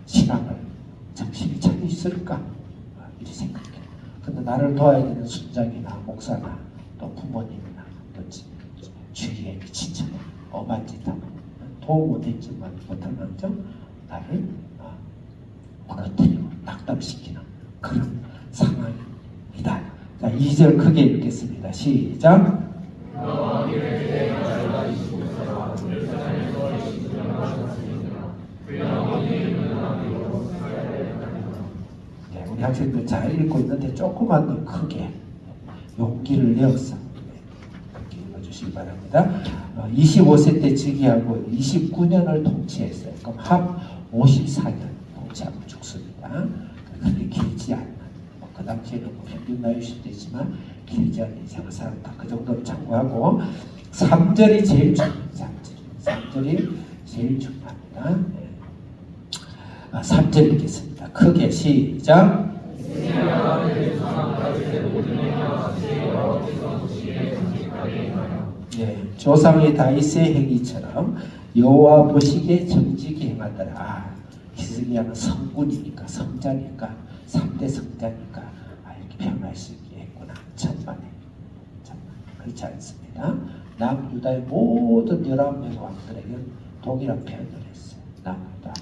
신앙을 정신이 차려 있을까? 이렇게 생각해요. 근데 나를 도와야 되는 순장이나 목사나 또 부모님이나 또 주위에 친척 엄한 짓 하고 도움 못했지만 못하는 점 나를 무너뜨리고 낙담시키는 그런 상황이다. 자, 2절 크게 읽겠습니다. 시작. 네, 우리 학생들 잘 읽고 있는데 조금만 더 크게 용기를 내어서 그렇게 읽어주시기 바랍니다. 25세 때 즉위하고 29년을 통치했어요. 그럼 합 54년 통치하고 죽습니다. 그렇게 길지 않는 그 당시에는 평균 나이 수도 있지만 길지 않은 인생을 살았다. 그 정도를 참고하고 3절이 제일 중요합니다. 3절이 제일 중요합니다. 3절 읽겠습니다. 크게 시작. 네, 조상의 다윗의 행위처럼 여호와 보시기에 정직히 행하더라. 히스기야는 성군이니까 성자니까 3대 성자니까 이렇게 표현할 수 있게 했구나. 천만에 그렇지 않습니다. 남유다의 모든 11명의 왕들에게 동일한 표현을 했어요. 남유다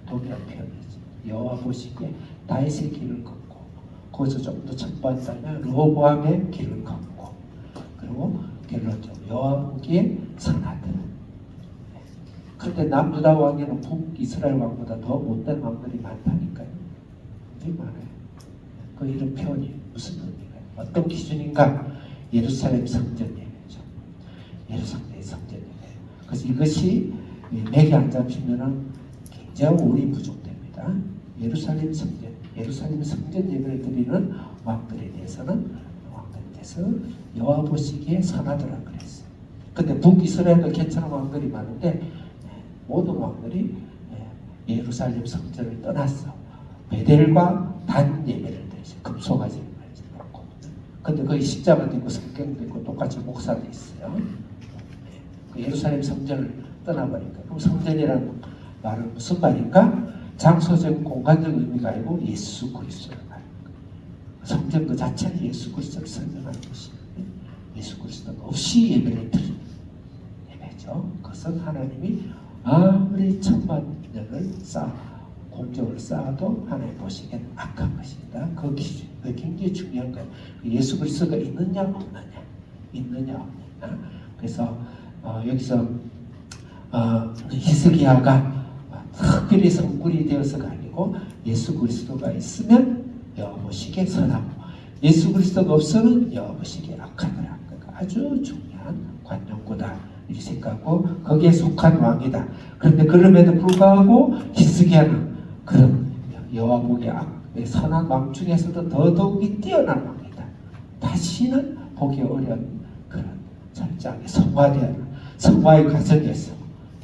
동일한 표현을 했어요. 여호와 보시기에 다윗의 길을 걷고 거기서 좀 더 첨부한다면 르호보암의 길을 걷고 그리고 결론적으로 여호와 보기에 선하더라. 그런데 남유다 왕에는 북이스라엘 왕보다 더 못된 왕들이 많다니까요. 굉장히 많아요. 그 이런 표현이 무슨 의미인가요? 어떤 기준인가? 예루살렘 성전 얘기죠. 예루살렘 성전 얘기예요. 그래서 이것이 맥이 안 잡히면은 굉장히 우리 부족됩니다. 예루살렘 성전 예배를 드리는 왕들에 대해서는 여호와 보시기에 선하더라 그랬어요. 근데 북이스라엘도 괜찮은 왕들이 많은데 모든 왕들이 예루살렘 성전을 떠났어. 베델과 단 예배를 드리죠. 금송아지를 놓고. 근데 거기 십자가도 있고 성경도 있고 똑같이 목사도 있어요. 그 예루살렘 성전을 떠나버리니까. 그럼 성전이라는 말은 무슨 말인가? 장소적 공간적 의미가 아니고 예수 그리스도를 말하는 거예요. 성전 그 자체는 예수 그리스도를 설명하는 것이에요. 예수 그리스도가 없이 예배를 드리는 예배죠. 그것은 하나님이 아무리 천만 년을 공적을 쌓아도 하나님 보시기엔 악한 것입니다. 그 기준, 그 굉장히 중요한 거예요. 예수 그리스도가 있느냐 없느냐, 있느냐 없느냐. 그래서 여기서 히스기야가 특별히 성불이 되어서가 아니고 예수 그리스도가 있으면 여호와 보시기에 선하고 예수 그리스도가 없으면 여호와 보시기에 악하더라. 그러니까 아주 중요한 관용구다 이렇게 생각하고 거기에 속한 왕이다. 그런데 그럼에도 불구하고 히스기야는 그런 여호와 보기에 선한 왕 중에서도 더더욱이 뛰어난 왕이다. 다시는 보기 어려운 그런 철저하게 성화의 과정에서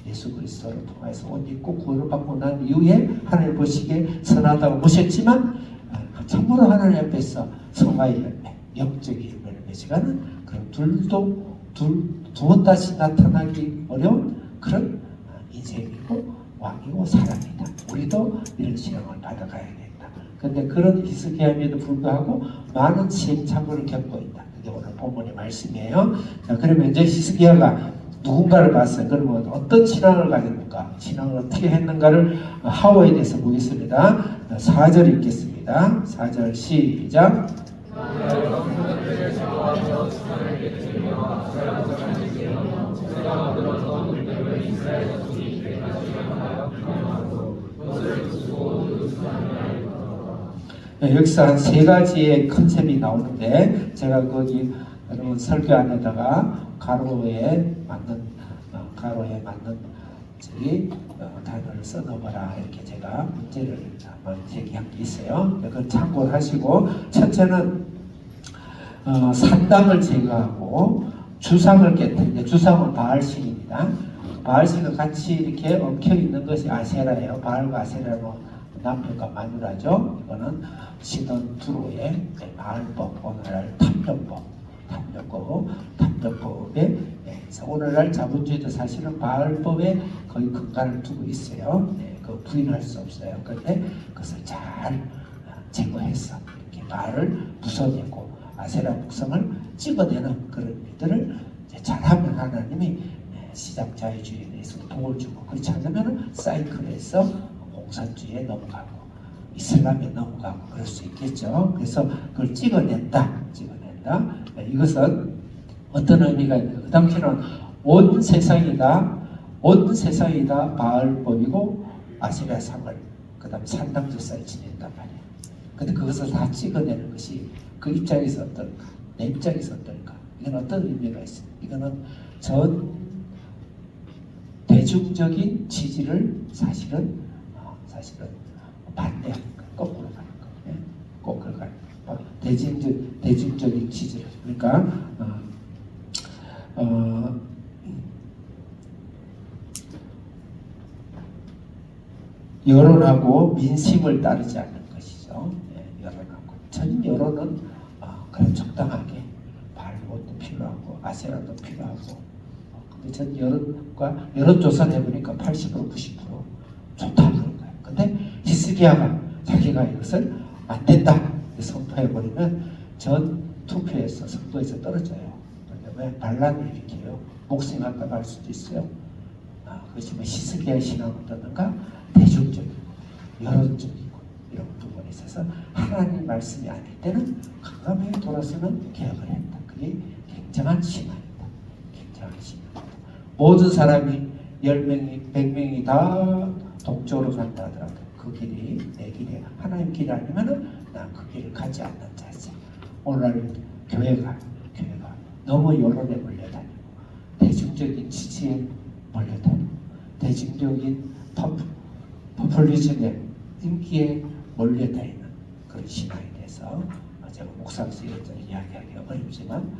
예수 그리스도를 통해서 옷 입고 구원을 받고 난 이후에 하나님 보시기에 선하다고 보셨지만 참으로 하나님 앞에서 성화의 열매, 영적인 열매를 맺어가는 그런 두 번 다시 나타나기 어려운 그런 인생이고 왕이고 사람이다. 우리도 이런 시험을 받아가야겠다. 그런데 그런 히스기야임에도 불구하고 많은 시행착오를 겪고 있다. 그게 오늘 본문의 말씀이에요. 자, 그러면 이제 히스기야가 누군가를 봤어요. 그러면 어떤 신앙을 가졌는가, 신앙을 어떻게 했는가를 하워에 대해서 보겠습니다. 4절 읽겠습니다. 4절 시작. 여기서 한 3가지의 컨셉이 나오는데 제가 거기 여러분 설교 안에다가 가로에 맞는 단어를 써놓아라 이렇게 제가 문제를 한번 제기한 게 있어요. 그걸 참고를 하시고 첫째는 산당을 제거하고 주상을 깼는데 주상은 바알신입니다. 바알신과 같이 이렇게 엉켜 있는 것이 아세라예요. 바알과 아세라는 남편과 마누라죠. 이거는 시돈 두로의 바알법, 오늘날 탐정법에 오늘날 자본주의도 사실은 바알법에 거의 근간을 두고 있어요. 그 부인할 수 없어요. 그런데 그것을 잘 제거해서 이렇게 바알을 부숴내고 아세라 목성을 찍어내는 그런 일들을 잘하면 하나님이 시작 자유주의에 대해서 도움을 주고 그렇지 않으면 사이클에서 공산주의에 넘어가고 이슬람에 넘어가고 그럴 수 있겠죠. 그래서 그걸 찍어낸다. 이것은 어떤 의미가 있는가? 그 당시는 온 세상이다 바알법이고 아세라 상을 그 다음에 산당제사를 지낸단 말이에요. 근데 그것을 다 찍어내는 것이 그 입장에서 어떨까? 내 입장에서 어떨까? 이건 어떤 의미가 있어요? 이거는 전 대중적인 지지를 사실은 반대하는 거예요. 거꾸로 가는 거예요. 거꾸로 가는 거예요. 대중적인 지지를. 그러니까 여론하고 민심을 따르지 않는 것이죠. 여론하고 전 여론은 그런 적당하게 바알것도 필요하고 아세라도 필요하고 근데 전 여론과 여론조사를 해보니까 80% 90% 좋다는 거예요. 근데 히스기야가 자기가 이것을 안 된다 선포해버리면 전 투표에서 선거에서 떨어져요. 왜 반란을 일으켜요? 목숨할까 할 수도 있어요. 그것이 뭐 히스기야의 신앙은 어떤가? 대중적이고 여론적이고 이런 부분에 있어서 하나님 말씀이 아닐 때는 강감하게 돌아서는 개혁을 했다. 그게 굉장한 신앙이다. 굉장한 신앙이다. 모든 사람이 10명이 100명이 다 동쪽으로 간다 하더라도 그 길이 내 길이 하나님 길이 아니면은 난 그 길을 가지 않는 자세. 오늘날 교회가 너무 여론에 몰려다니고 대중적인 지지에 몰려다니고 대중적인 포퓰리즘에 인기에 몰려다니는 그런 신앙에 대해서 제가 목사로서 이것저것 이야기하기가 어렵지만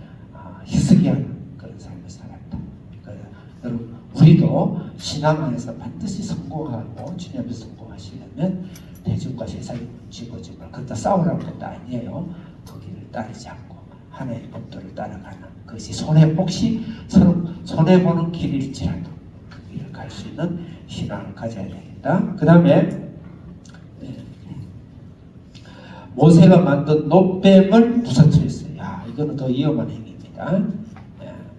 히스기야는 그런 삶을 살았다. 그러니까 여러분 우리도 신앙 안에서 반드시 성공하고 주님 앞에서 성공하시려면 대중과 세상이 묻지고지고 그렇다 싸우라는 것도 아니에요. 그 길을 따르지 않고 하나의 법도를 따라가는 그것이 손해복시 서로 손해보는 길일지라도 그 길을 갈 수 있는 신앙을 가져야 되겠다. 그 다음에 모세가 만든 노뱀을 부서뜨렸어요. 야, 이거는 더 위험한 행위입니다.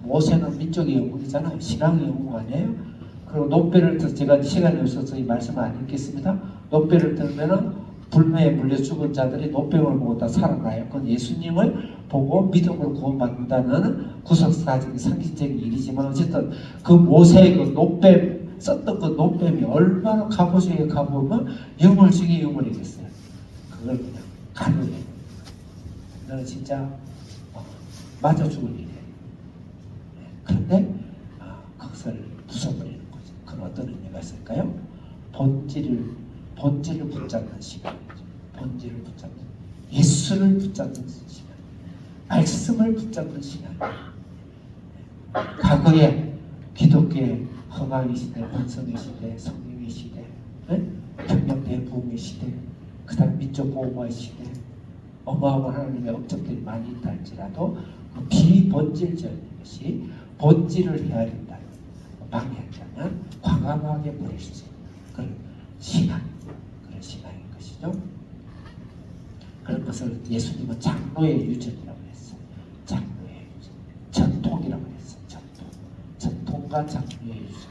모세는 민족의 영웅이잖아요. 신앙의 영웅 아니에요? 그리고 노뱀을 제가 시간이 없어서 이 말씀을 안 읽겠습니다. 노뱀을 들면은 불매에 물려 죽은 자들이 노뱀을 보고 다 살아나요. 그건 예수님을 보고 믿음으로 구원받는다는 구속사적인 상징적인 일이지만 어쨌든 그 모세의 그 노뱀 썼던 그 노뱀이 얼마나 갑오 중에 갑오면 유물 중에 유물이겠어요. 그걸 그냥 가루에 너는 진짜 맞아 죽을 일이에요. 그런데 그것을 부숴버리는 거죠. 그건 어떤 의미가 있을까요? 본질을 붙잡는 시간이죠. 본질을 붙잡는, 예수를 붙잡는 시간, 말씀을 붙잡는 시간. 과거에 기독교의 허강의 시대, 본성의 시대, 성령의 시대, 경력 대부흥의 시대, 그 다음 민족 보호의 시대, 어마어마한 하나님의 업적들이 많이 있다 할지라도 그 비본질적인 것이 본질을 헤아린다면, 방해한다면 과감하게 버릴 수 있는 그런 신앙, 그런 신앙인 것이죠. 그런 것을 예수님은 장로의 유전이라고 했어요. 장로의 유전, 전통이라고 했어요. 전통과 장로의 유전.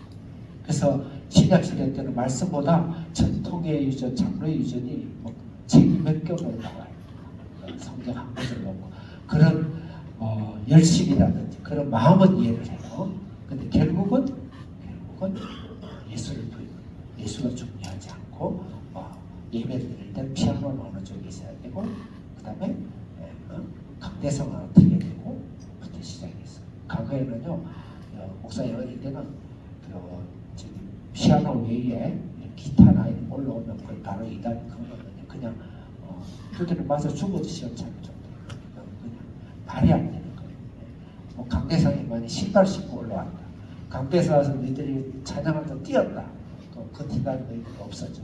그래서 신약시대 때는 말씀보다 전통의 유전, 장로의 유전이 책이 몇 겹으로 나와요. 성경 한 구절 놓고 그런 열심이라든지 그런 마음은 이해를 해요. 근데 결국은 예수를 부르는, 예수가 중요하지 않고 예배 드릴 때 피아노는 어느 쪽에 있어야 되고 그 다음에 강대성은 어떻게 되고 부터 시작했어요. 과거에는요 목사님 어릴 때는 지금 피아노 외에 기타나 올라오면 그걸 바로 이단 그거는 그냥 두드려 맞아 죽어도 시험찮을 정도로 그냥 말이 안 되는 거예요. 강대상이 많이 신발 신고 올라왔다. 강대상 와서 너희들이 찬양하면서 뛰었다. 또 겉이다는 너희들이 없어져.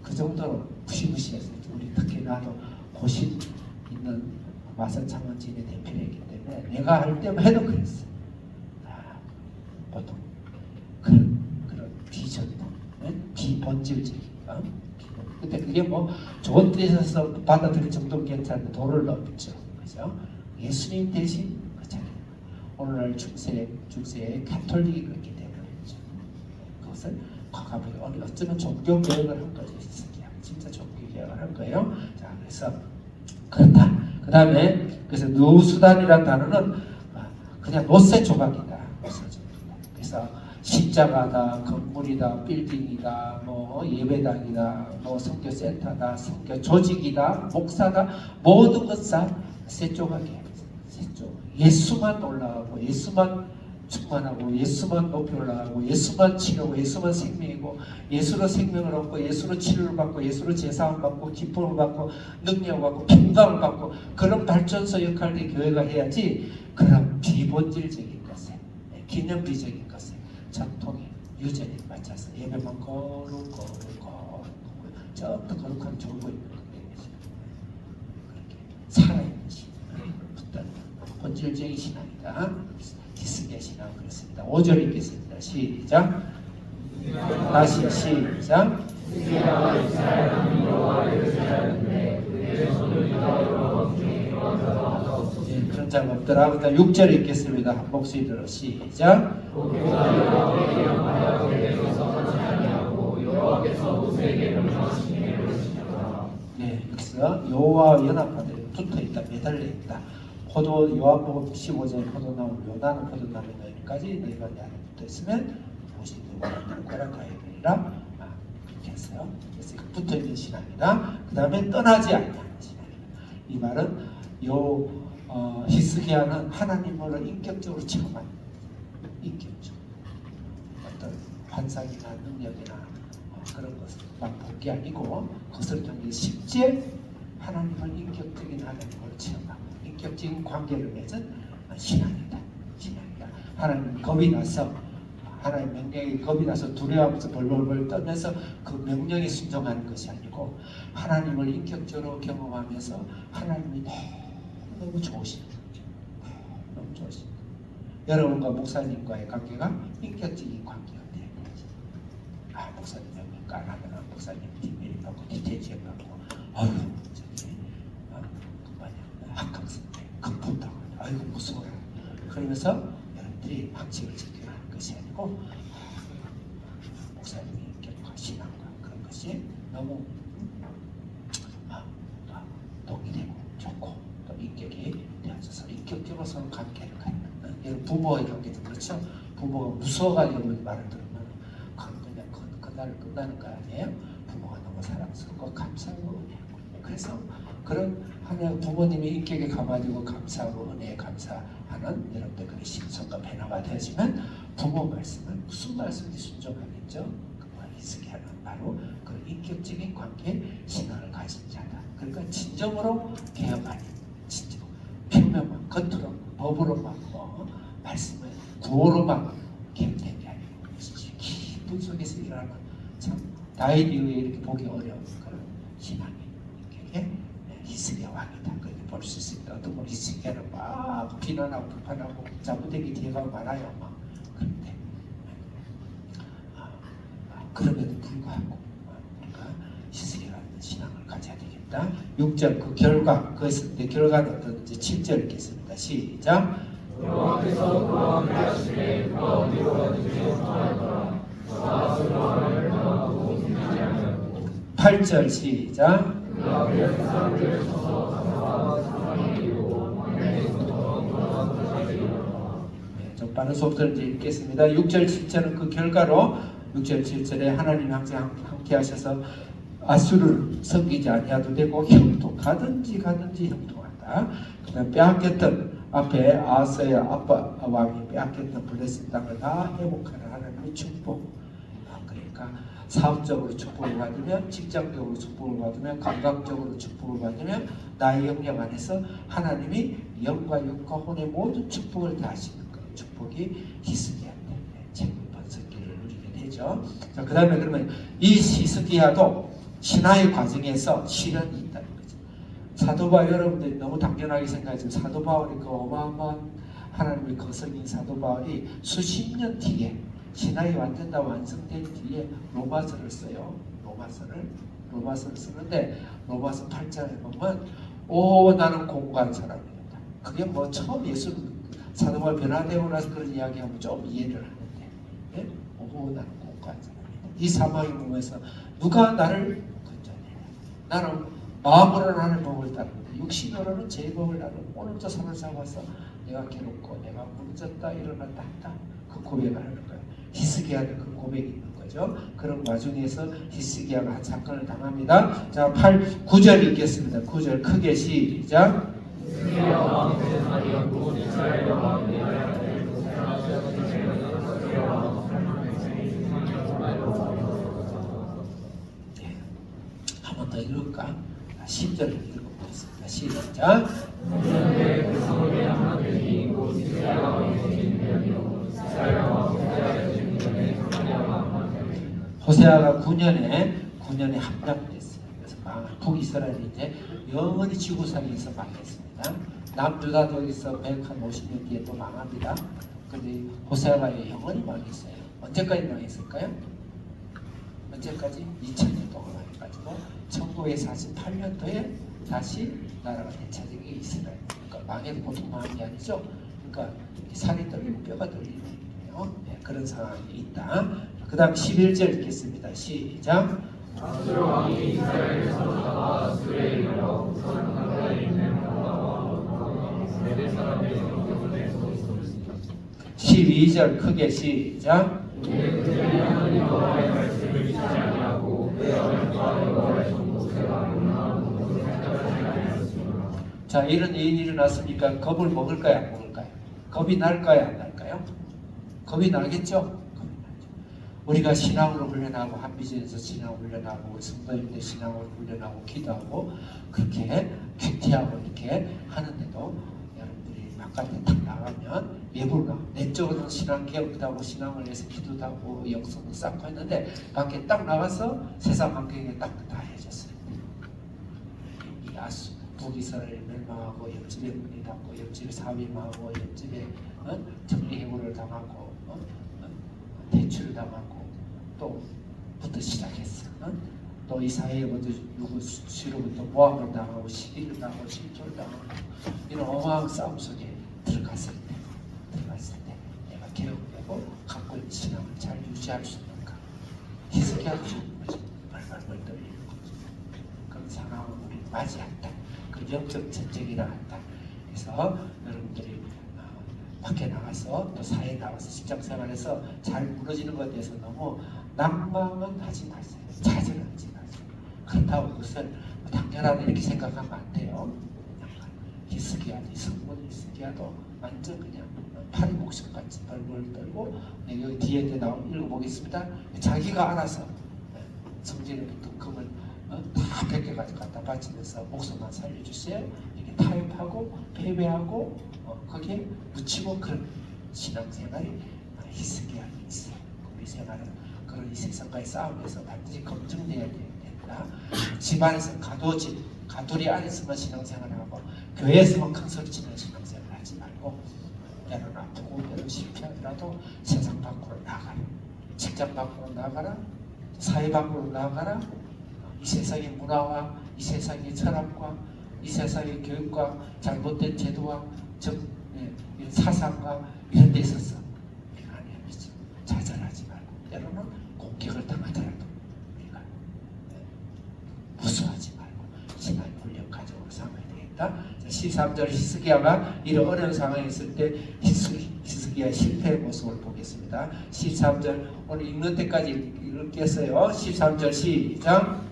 그 정도로 무시무시했어요. 우리 특히 나도 고신 있는 마산창원진의 대표이기 때문에 내가 할 때만 해도 그랬어요. 보통 그런 비전도 비본질적인 거. 근데 그게 뭐 좋은 뜻에서 받아들일 정도는 괜찮은데 도를 넘죠. 그죠? 예수님 대신 그 자리. 오늘날 중세의 가톨릭이 그렇기 때문이죠. 그것을 과감하게 어쩌면 종교 개혁을 한 거죠. 진짜 종교 개혁을 한 거예요. 자, 그래서 그렇다. 그 다음에 그래서 노수단이라는 단어는 그냥 노쇠 조각이다. 그래서 십자가다, 건물이다, 빌딩이다, 뭐 예배당이다, 뭐 선교센터다, 선교 조직이다, 목사다, 모든 것다 세 조각이에요. 세 조각. 예수만 올라가고, 예수만 충만하고, 예수만 높이 올라가고, 예수만 치료고, 예수만 생명이고, 예수로 생명을 얻고, 예수로 치료를 받고, 예수로 제사함을 받고, 기쁨을 받고, 능력을 받고, 평강을 받고, 그런 발전소 역할을 교회가 해야지. 그런 비본질적인 것에, 기념비적인 것에, 전통의 유전에 맞춰서 예배만 거룩 저부터 거룩한 졸고 있는 거예요. 그렇게 살아있는 신앙을 붙들는 본질적인 신앙이다. 기스개 신앙 그렇습니다. 5절 읽겠습니다. 시작. 다시 시작. 그런 자가 없더라. 그다음 6절 읽겠습니다. 한 목소리 들어 시작. 네, 그래서 여호와와 연합하되 붙어 있다, 매달려 있다. 포도 요한복음 15절 포도 나무 요나는 포도 나무 여기까지 너희가 내 안에 붙어 있으면 무엇이 누구나 거라 가야되리라. 그렇게 했어요. 그래서 붙어 있는 신앙이다. 그 다음에 떠나지 않는 신앙이다. 이 말은 히스기야는 하나님을 인격적으로 체험한 인격적 어떤 환상이나 능력이나 그런 것만 본 게 아니고 그것을 통해 실제 하나님을 인격적인 하나님을 체험하고 인격적인 관계를 맺은 신앙이다. 하나님 겁이 나서 하나님 명령에 겁이 나서 두려워하면서 벌벌벌 떨면서 그 명령에 순종하는 것이 아니고 하나님을 인격적으로 경험하면서 하나님이 너무 좋으십니다. 너무 좋으십니다. 여러분과 목사님과의 관계가 인격적인 관계가 되는 거지. 아, 목사님 여기 까나다나 목사님 뒷메리 받고 뒤태지에 받고 아유 저기 합강선배 극복당하네. 아이고 무서워라. 그러면서 여러분들이 방식을 지켜가는 것이 아니고 목사님의 인격과 신앙과 그런 것이 너무 동일하고 좋고 또 인격이 되어져서 인격적으로 서로 관계를 갖는 여러분 부모의 관계도 그렇죠. 부모가 무서워가지고 말을 들으면 그냥 그날 끝나는 거 아니에요. 부모가 너무 사랑스럽고 감사하고 은혜하고 그래서 그런 하나님 부모님의 인격에 가가지고 감사하고 은혜에 감사하는 여러분들 그런 신성과 변화가 되어지면 부모 말씀은 무슨 말씀인지 순종하겠죠. 그걸 희석이 하는 바로 그 인격적인 관계 신앙을 가진 자다. 그러니까 진정으로 개혁하는 진정 표면만 겉으로 법으로만 말씀을 구호로만 개혁된 게 아니고 깊은 속에서 일어나는 참 다윗이에 이렇게 보기 어려운 그런 신앙이 이렇게 희석의 왕이다. 그렇게 볼 수 있습니다. 어떤 분 희석에는 막 비난하고 비판하고 잘못된 게 뒤에가 많아요. 막 그런데 그럼에도 불구하고 우리가 희석이라는 신앙을 가져야 되겠다. 6절 그 결과 그것은 내 결과는 어떤지 7절 읽겠습니다. 시작. 여호와께서 그와 하시되 그가 어디로 가든지 평안하더라. 그가 스스로를 떠나고 숨기지 아니하고 8절 시작. 그가 그의 사람들을 쳐서 강화와 사랑이 이루고 왕에게서부터 돌아간 것이 이루었다. 좀 빠른 속도로 읽겠습니다. 6절 7절은 그 결과로 6절 7절에 하나님 항상 함께 하셔서 아수를 섬기지 아니하도 되고 형통하든지 형통한다. 그 다음 빼앗겼던 앞에 아서의 아빠 왕이 빼앗겼던 블레셋 땅을 다 회복하는 하나님의 축복. 그러니까 사업적으로 축복을 받으면 직장적으로 축복을 받으면 감각적으로 축복을 받으면 나의 영역 안에서 하나님이 영과 육과 혼의 모든 축복을 다 하시는 거예요. 축복이 희스기야인데 재물 번성기를 누리게 되죠. 자, 그 다음에 그러면 이 희스기야도 신화의 과정에서 시련이 있다는 거죠. 사도 바울 여러분들이 너무 당연하게 생각하지만 사도 바울이 그 어마어마한 하나님의 거성인 사도 바울이 수십 년 뒤에 신학이 완전 다 완성된 뒤에 로마서를 써요. 로마서를 쓰는데 로마서 8장에 보면 오 나는 공부한 사람이다. 그게 뭐 처음 예수 사도 바울 변화되고 나서 그런 이야기하면 좀 이해를 하는데 예? 오 나는 공부한 사람이다. 이 사망의 몸에서 누가 나를 건져내냐. 나는 마음으로는 하나님의 법을 따르는데 육신으로는 제 법을 따르고 오늘도 손을 잡아서 내가 괴롭고 내가 무너졌다 일어났다 한다. 그 고백을 하는 거예요. 히스기야는 그 고백이 있는 거죠. 그런 와중에서 히스기야가 한 사건을 당합니다. 자, 9절 읽겠습니다. 9절 크게 시작. 히스기야 왕 된 날이었고 이스라엘 왕 내하야 되고 한 번 더 읽을까? 10절을 읽어보겠습니다. 시작. 그런데 그 성읍에 하나님이 곧 이스라엘 왕이 생긴 편이요 이스라엘 왕 호세아가 9년에 함락됐어요. 그래서 북이스라엘이 이제 영원히 지구상에서 망했습니다. 남유다도에서 150년 뒤에 또 망합니다. 근데 호세아가 영원히 망했어요. 언제까지 망했을까요? 언제까지? 2000년 동안 망해가지고 1948년도에 다시 나라가 되찾은 게 이스라엘. 그러니까 망해도 보통 망한 게 아니죠. 그러니까 살이 떨리고 뼈가 떨리는 거예요. 네, 그런 상황이 있다. 그 다음 11절 읽겠습니다. 시작. 아수르 왕이 이스라엘에서 나와 아수르에 이르러 우선 강가에 있는 베델 사람들의 성벽을 서 있었습니다. 12절 크게 시작. 우리는 그들이 하나님 여호와의 말씀을 지키지 아니하고 그 여호와 여호와의 성도세가 용납하고 그것을 찾아가지 아니하였습니다. 자, 이런 일이 일어났으니까 겁을 먹을까요? 안 먹을까요? 겁이 날까요? 안 날까요? 겁이 나겠죠? 우리가 신앙으로 훈련하고 한비전에서 신앙을 훈련하고 성도일 때 신앙을 훈련하고 기도하고 그렇게 큐티하고 이렇게 하는데도 여러분들이 바깥에 딱 나가면 외부가 내 내적으로는 신앙 개혁도 하고 신앙을 위해서 기도도 하고 영성도 쌓고 했는데 밖에 딱 나가서 세상 환경에 딱 다해졌어요. 이 아수 북이스라엘 멸망하고 옆집에 문이 닫고 옆집에 사위 망하고 옆집에 정리해고를 당하고 대출을 당하고 또부터 시작했어. 또 이 사회에 먼저 누구 수로부터 모함을 당하고 시기를 당하고 실토를 당하고 이런 어마어마한 싸움 속에 들어갔을 때 내가 개혁되고 갖고 있는 신앙을 잘 유지할 수 있는가 희석해야 주는 거지. 벌벌벌 떨리는 거지. 그런 상황을 우리 맞이했다. 그 영적 전쟁이 나갔다. 그래서 여러분들이 밖에 나가서 또 사회에 나가서 직장생활에서 잘 무너지는 것에 대해서 너무 낭망은 하지 마세요. 좌절하지 마세요. 그렇다고 그것을 당연하다 이렇게 생각하면 안 돼요. 히스기야도 성분 히스기야도 완전 그냥 파리 목숨같이 벌벌 떨고 여기 뒤에 이제 읽어보겠습니다. 자기가 알아서 성전에부터 금을 다 벗겨가지고 갖다 바치면서 목숨만 살려주세요. 이게 타협하고 패배하고 거기에 묻히고 그런 신앙생활이 히스기야에 있어요. 우리 생활은 그런 이 세상과의 싸움에서 반드시 검증돼야 된다. 집안에서 가돌이 안에서만 신앙생활하고 교회에서만 큰 소리치는 신앙생활 하지 말고 때로는 아프고 때로는 실패하더라도 세상 밖으로 나가라. 직장 밖으로 나가라. 사회 밖으로 나가라. 이 세상의 문화와 이 세상의 철학과 이 세상의 교육과 잘못된 제도와 이런 사상과 이런 데 있어서 우리가 아니야지 좌절하지 말고 때로는 공격을 당하더라도 우리가 무서워하지 말고 신앙의 훈련 가족으로 삼아야 되겠다. 13절 히스기야가 이런 어려운 상황에 있을 때 히스기야의 실패의 모습을 보겠습니다. 13절 오늘 읽는 때까지 읽겠어요. 13절 시작.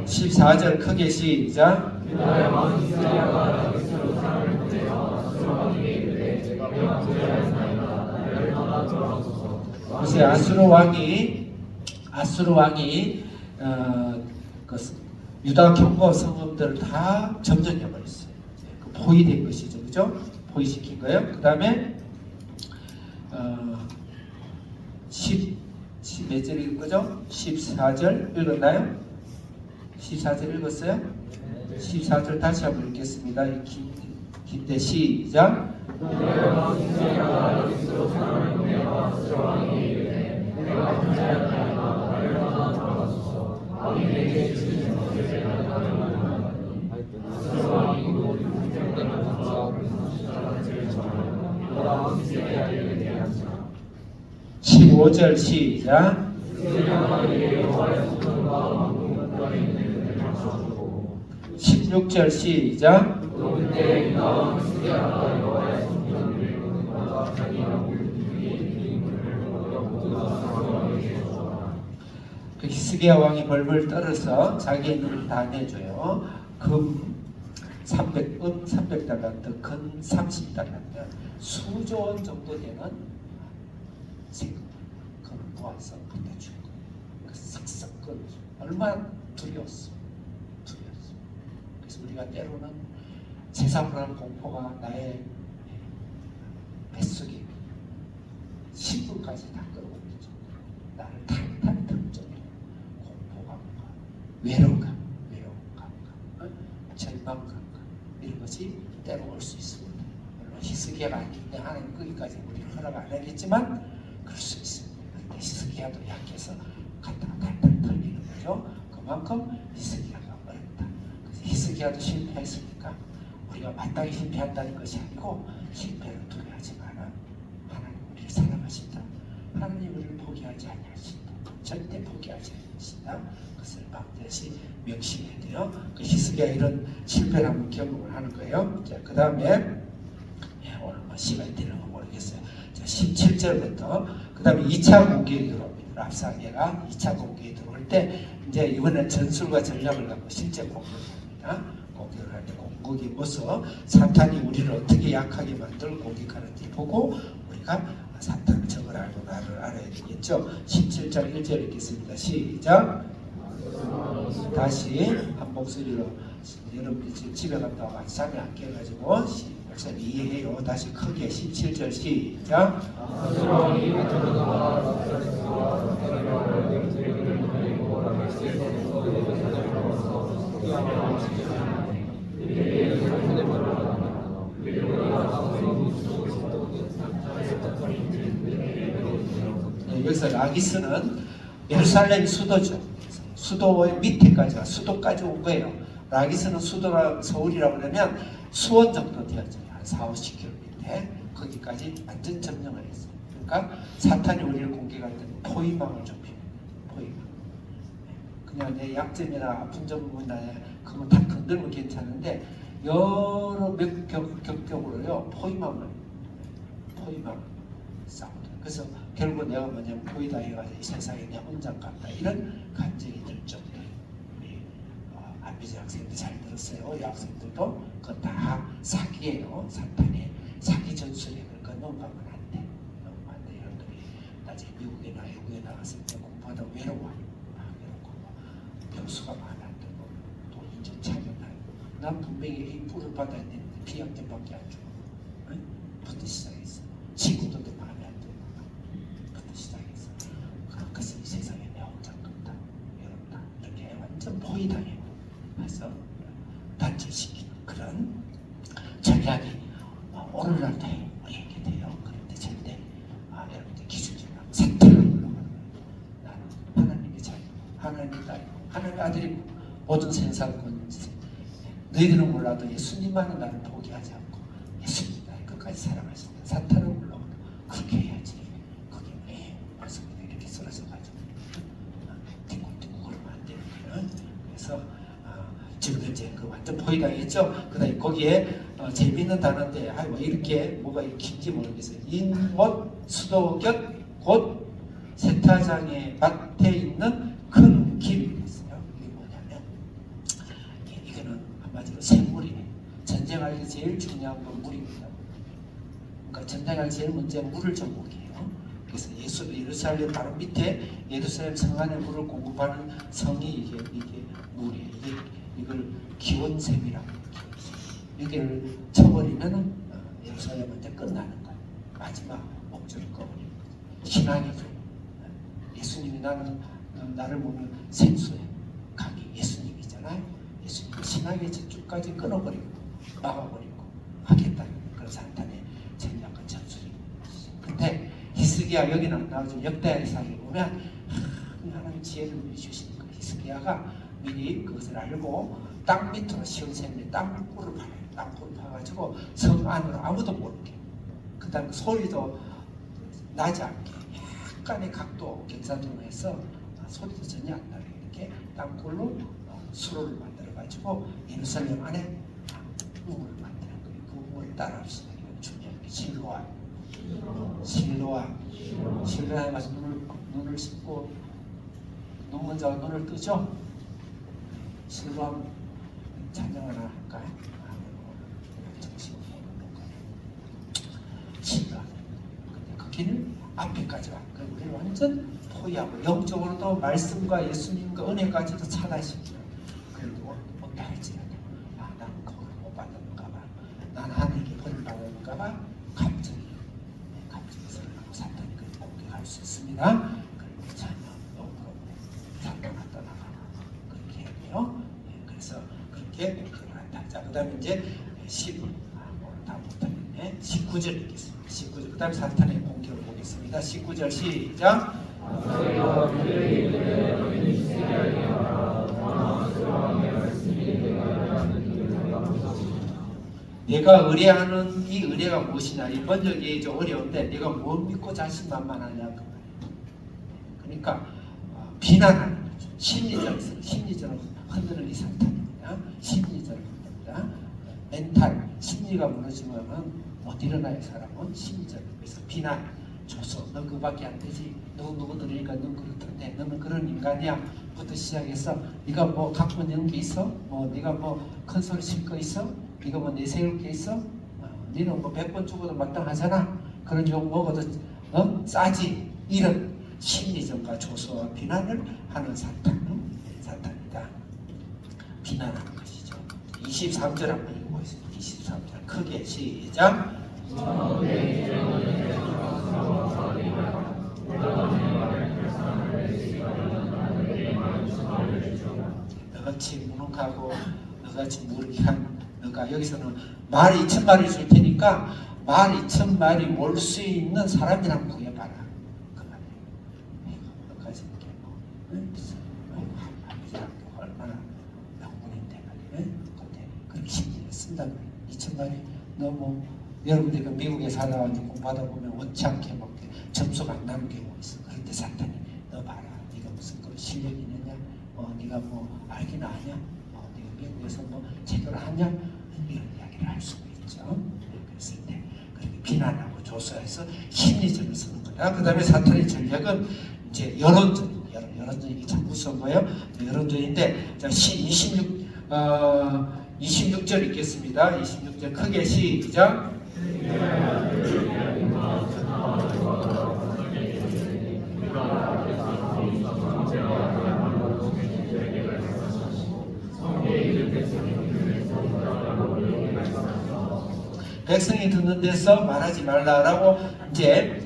14절 크게 시작. 요새 아수르 왕이 유다 경고 성읍들을 다 점령해버렸어요. 그 포위된 것이죠, 그죠? 포위시킨 거예요. 그 다음에 10몇 절 읽은 거죠? 14절 읽었나요? 14절 읽었어요? 14절 다시 한번 읽겠습니다. 긴데 시작. (15절) 시작. 16절 시작. 그 히스기야 왕이 벌벌 떨어서 자기의 눈을 다 내줘요. 금 300달란트, 금 30달란트, 수조 원 정도 되는 세금을 모아서 갖다 준 거예요. 그 싹싹 끊어줘. 얼마나 두려웠어. 그래서 우리가 때로는 세상으로는 공포가 나의 뱃속에 신분까지 다 끌어올리죠. 나를 탈탈 정도로 공포감과 외로움감, 절망감과 이런 것이 때로 올 수 있습니다. 물론 히스기야가 아닌데 하나님 거기까지 우리를 허락 안 하겠지만 그럴 수 있습니다. 근데 히스기야도 약해서 갔다가 탈탈 털리는 거죠. 그만큼 히스기야가 어렵다. 그래서 히스기야도 실패했으니까 우리가 마땅히 실패한다는 것이 아니고 실패를 두려워하지 마라. 하나님 우리를 사랑하신다. 하나님 우리를 포기하지 아니하신다. 절대 포기하지 않으신다. 그것을 반드시 명심해야 돼요. 그 히스기야 이런 실패를 한번 경험을 하는 거예요. 자, 그 다음에 오늘 뭐 시간이 되는 거 모르겠어요. 자, 17절부터 그 다음에 2차 공격이 들어옵니다. 랍사게가 2차 공격이 들어올 때 이제 이번엔 전술과 전략을 갖고 실제 공격을 합니다. 공격을 할 때 공격이 뭐서 사탄이 우리를 어떻게 약하게 만들 공격하는지 보고 우리가 사탄 적을 알고 나를 알아야 되겠죠. 17절 1절 읽겠습니다. 시작. 다시 한 목소리로 여러분들이 지금 집에 갔다 와 잠이 안 깨가지고 목사님 이해해요. 다시 크게 17절 시작. 여기서 라기스는 예루살렘 수도죠. 수도의 밑에까지, 수도까지 온 거예요. 라기스는 수도라, 서울이라고 그러면 수원 정도 되어져요. 한 4, 50km. 거기까지 완전 점령을 했어요. 그러니까 사탄이 우리를 공격할 때는 포위망을 좁혀요. 포위망. 그냥 내 약점이나 아픈 점이나 그거 다 건들면 괜찮은데 여러 몇 격격으로요 포위망을 싸우죠. 그래서 결국 내가 뭐냐면 포위당해가지고 이 세상에 내 혼자 같다 이런 감정이 들 정도로 우리 안비지 학생들 잘 들었어요. 이 학생들도 그거 다 사기예요. 사탄의 사기 전술에 그러니까 넘어가면 안 돼. 넘어가면 안 돼. 여러분들이 나중에 미국이나 외국에 나갔을 때 공부하다 외로워. 외롭고 병수가 마음에 안 들고 또 인정 차별하고 난 분명히 A 뿔을 받아야 되는데 B학점밖에 안 주고 부터 시작했어. 친구들도 마음에 안 들고 부터 시작했어. 그래서 이 세상에 내 혼자 같다. 외롭다. 이렇게 완전 포위당해요. 그래서 단절시키는 그런 전략이 오늘날도 우리에게 돼요. 그런데 절대 여러분들 기준적으로 사탄을 불러가는 거예요. 나는 하나님의 자녀, 하나님의 딸, 하나님의 아들이고 모든 생사권 너희들은 몰라도 예수님만은 나를 포기하지 않고 예수님 나를 끝까지 사랑하신다. 사탄을 불러가는 그렇게 해야지. 그게 왜 말씀이 이렇게 쓰러져가지고 띵곡띵곡 그러면 안 되는 거예요. 그래서 지금 현재 그 완전 포위당했죠. 그다음에 거기에 재미있는 단어인데 왜 이렇게 뭐가 긴지 모르겠어요. 인못 수도곁 곧 세타장의 밭에 있는 큰 길이 있어요. 이게 뭐냐면 이거는 한마디로 샘물이에요. 전쟁할 때 제일 중요한 건 물입니다. 그러니까 전쟁할 제일 문제는 물을 정복이에요. 그래서 예루살렘 바로 밑에 예루살렘 성 안에 물을 공급하는 성이 이게 물이에요. 이걸 기원샘이라고 해요. 여기를 쳐버리면 예루살렘은 이제 끝나는 거예요. 마지막 목줄을 꺼버리는 거예요. 신앙이죠. 예수님이 나를 보면 생수에 각이 예수님이잖아요. 예수님이 신앙의 저쪽까지 끊어버리고 막아버리고 하겠다는 그런 사탄의 전략과 전술이. 근데 히스기야 여기는 안 나오죠. 역대하사를 보면 하나님 지혜를 주시는 거예요. 히스기야가 미리 그것을 알고 땅 밑으로 시온샘에 땅굴을 파요. 땅굴을 파가지고 성 안으로 아무도 모르게. 그 다음에 소리도 나지 않게 약간의 각도 경사도로 해서 소리도 전혀 안 나게 이렇게 땅굴로 수로를 만들어가지고 예루살렘 안에 우물을 만드는 거예요. 그 우물을 따라합시다. 이건 중요한 게 실로암에 가서 눈을 씻고 눈 먼저 눈을 뜨죠. 실로암 찬양 하나 할까요? 정신 없는 거예요. 실로암. 근데 그 길을 앞에까지 와. 그럼 우리는 완전 포위하고 영적으로도 말씀과 예수님과 은혜까지도 차단시키고 그래도 어떻게 할지라도 나는 그걸 못 받았는가 봐. 나는 하나님께 벌을 받았는가 봐. 갑자기 설명하고 사탄이 그렇게 공격할 수 있습니다. 그리고 전혀 영으로 사탄아 떠나가라. 그렇게 해야 돼요. 그래서 그렇게 공격을 한다. 자, 그 다음에 이제 10, 오늘 다 못하겠네. 19절 읽겠습니다. 19절. 그 다음에 사탄의 공격을 보겠습니다. 19절 시작. 내가 의뢰하는 이 의뢰가 무엇이냐. 이 번역이 좀 어려운데 내가 뭘 믿고 자신만만하냐 그 말이에요. 그러니까 비난하는 거죠. 심리적으로 흔드는 이 사탄입니다. 심리적으로 흔듭니다. 멘탈, 심리가 무너지면 못 일어나요. 사람은 심리적으로. 그래서 비난, 조소, 너 그밖에 안 되지. 누구 들으니까 너 그렇던데 너는 그런 인간이야. 부터 시작해서 네가 뭐 갖고 있는 게 있어? 뭐 네가 뭐 큰 소리 칠 거 있어? 네가 뭐 내세울 게 있어? 너는 뭐 100번 죽어도 마땅하잖아. 그런 욕 먹어도 싸지. 이런 심리적과 조소와 비난을 하는 사탄이다. 비난하는 것이죠. 23절 한번 읽어보겠습니다. 23절 크게 시작. 너같이 무능하고 너같이 무력한 너가 여기서는 말 2,000마리 줄 테니까 말 2,000마리 몰 수 있는 사람이랑 구해봐라. 그 말이에요. 너까지 이렇게 얼마나 명분인데 말이에요. 그렇게 신경을 쓴다고 2,000마리 너무 여러분들이 미국에 살다 와서 공부하다 보면 원치 않게 막 점수가 안 나는 경우가 있어. 그럴 때 사탄이 너 봐라. 네가 무슨 그 실력이 있느냐? 네가 뭐 알긴 아냐? 네가 미국에서 뭐 제대로 하냐? 이런 이야기를 할 수가 있죠. 그랬을 때 그렇게 비난하고 조사해서 심리전을 쓰는 거다. 그 다음에 사탄의 전략은 이제 여론전. 여론전 이게 참 무서운 거예요. 여론전인데 자 26절 읽겠습니다. 26절 크게 시작. 백성이 듣는 데서 말하지 말라라고 이제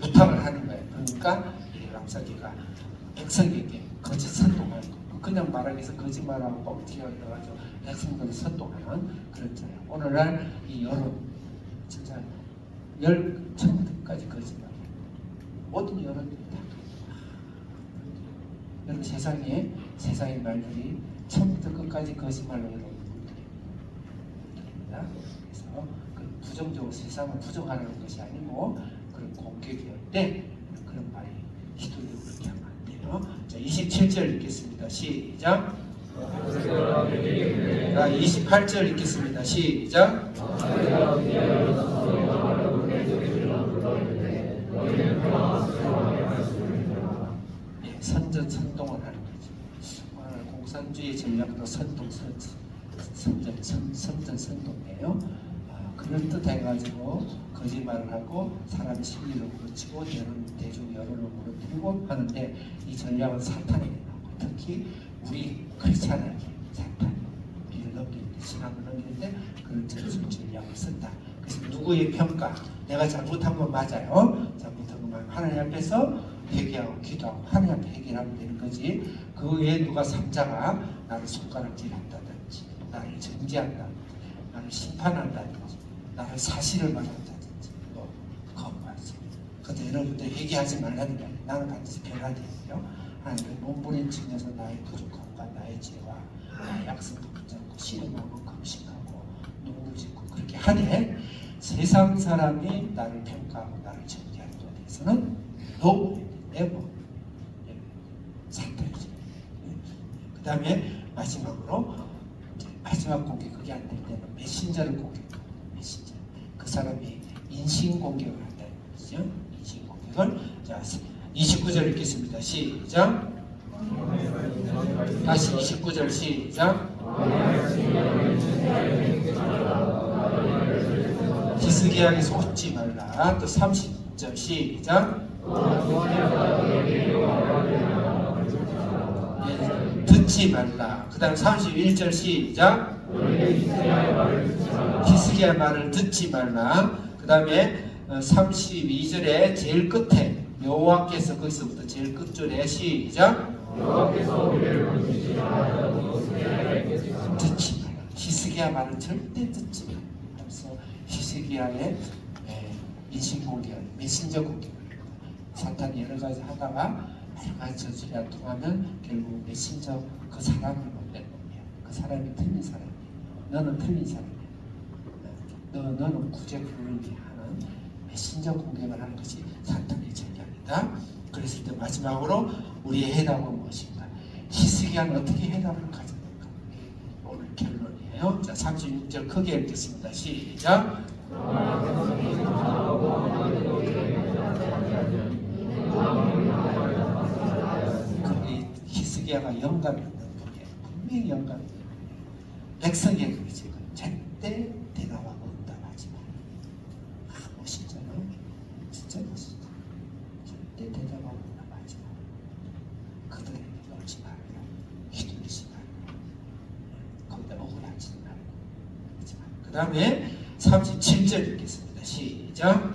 부탁을 하는 거예요. 그러니까 람사기가 백성에게 거짓 선동하는 거. 그냥 말하기 위해서 거짓말하고 뻥튀기가 있어가지고 백성들을 선동하는 그런 자예요. 오늘날 이 여론 진짜 처음부터까지 거짓말. 모든 여론들이 다 여러분 세상의 말들이 처음부터 끝까지 거짓말로 여러분 들립니다. 그래서 그 부정적으로 세상을 부정하는 것이 아니고 그런 공격할 때 그런 말이 휘둘리고 그렇게 하면 안 돼요. 자 27절 읽겠습니다. 시작. 자 28절 읽겠습니다. 시작. 선전 선동을 하는 거죠. 오늘 공산주의 전략도 선전 선동이에요. 그럴 듯 해가지고 거짓말을 하고 사람의 심리를 무너뜨리고 대중 여론을 무너뜨리고 하는데 이 전략은 사탄에게 나오고 특히 우리 크리스찬에게 사탄이 우리를 넘기는데 신앙을 넘기는데 그런 전략을 쓴다. 그래서 누구의 평가 내가 잘못한 건 맞아요. 잘못한 건 하나님 앞에서 회개하고 기도하고 하나님 앞에 회개하면 되는 거지. 그 외에 누가 3자가 나를 손가락질한다든지 나를 정죄한다든지 나를 심판한다든지 나를 사실을 말한다든지 그거 말이지. 그런데 여러분들 회개하지 말라는 게 아니에요. 나는 반드시 변화되고요. 하나님의 몸부림치면서 나의 부족함과 나의 죄와 나의 약속을 붙잡고 씨름하고 금식하고 눈물 짓고 그렇게 하되 세상 사람이 나를 평가하고 나를 정죄하는 것에 대해서는 never 사탄이죠. 그 다음에 마지막으로 마지막 공격 그게 안 될 때는 메신저를 공격하고 메신저 그 사람이 인신 공격을 한다는 거죠. 인신 공격을 자 29절 읽겠습니다. 시작. 다시 29절 시작. 히스기야에게 속지 말라. 또 30절 시작. 듣지 말라. 그 다음 31절 시작. 히스기야 말을 듣지 말라. 그 다음에 32절에 제일 끝에 여호와께서 거기서부터 제일 끝줄에 시작. 듣지 말라. 히스기야 말을 절대 듣지 말라. 그래서 히스기야의 인신공격, 메신저 공격. 사탄이 여러 가지 하다가 여러 가지 저질이 안 통하면 결국 메신저 그 사람을 못낸 놈이야. 그 사람이 틀린 사람이야. 너는 틀린 사람이야. 너는 구제 불능하는 메신저 공격을 하는 것이 사탄의 전략이다. 그랬을 때 마지막으로 우리의 해답은 무엇인가? 히스기야는 어떻게 해답을 가져볼까? 오늘 결론이에요. 자, 36절 크게 읽겠습니다. 시작. 히스기야가 영감이 있는 분이에요. 분명히 영감이 있는 분이에요. 백성에게 그러지. 절대 대답하고 응답하지 마. 멋있잖아요. 진짜 멋있죠. 절대 대답하고 응답하지 마. 그들에게 놀지 말아요. 휘둘리지 말아요. 거기다 억울하지 말아요. 다음에 37절 읽겠습니다. 시작.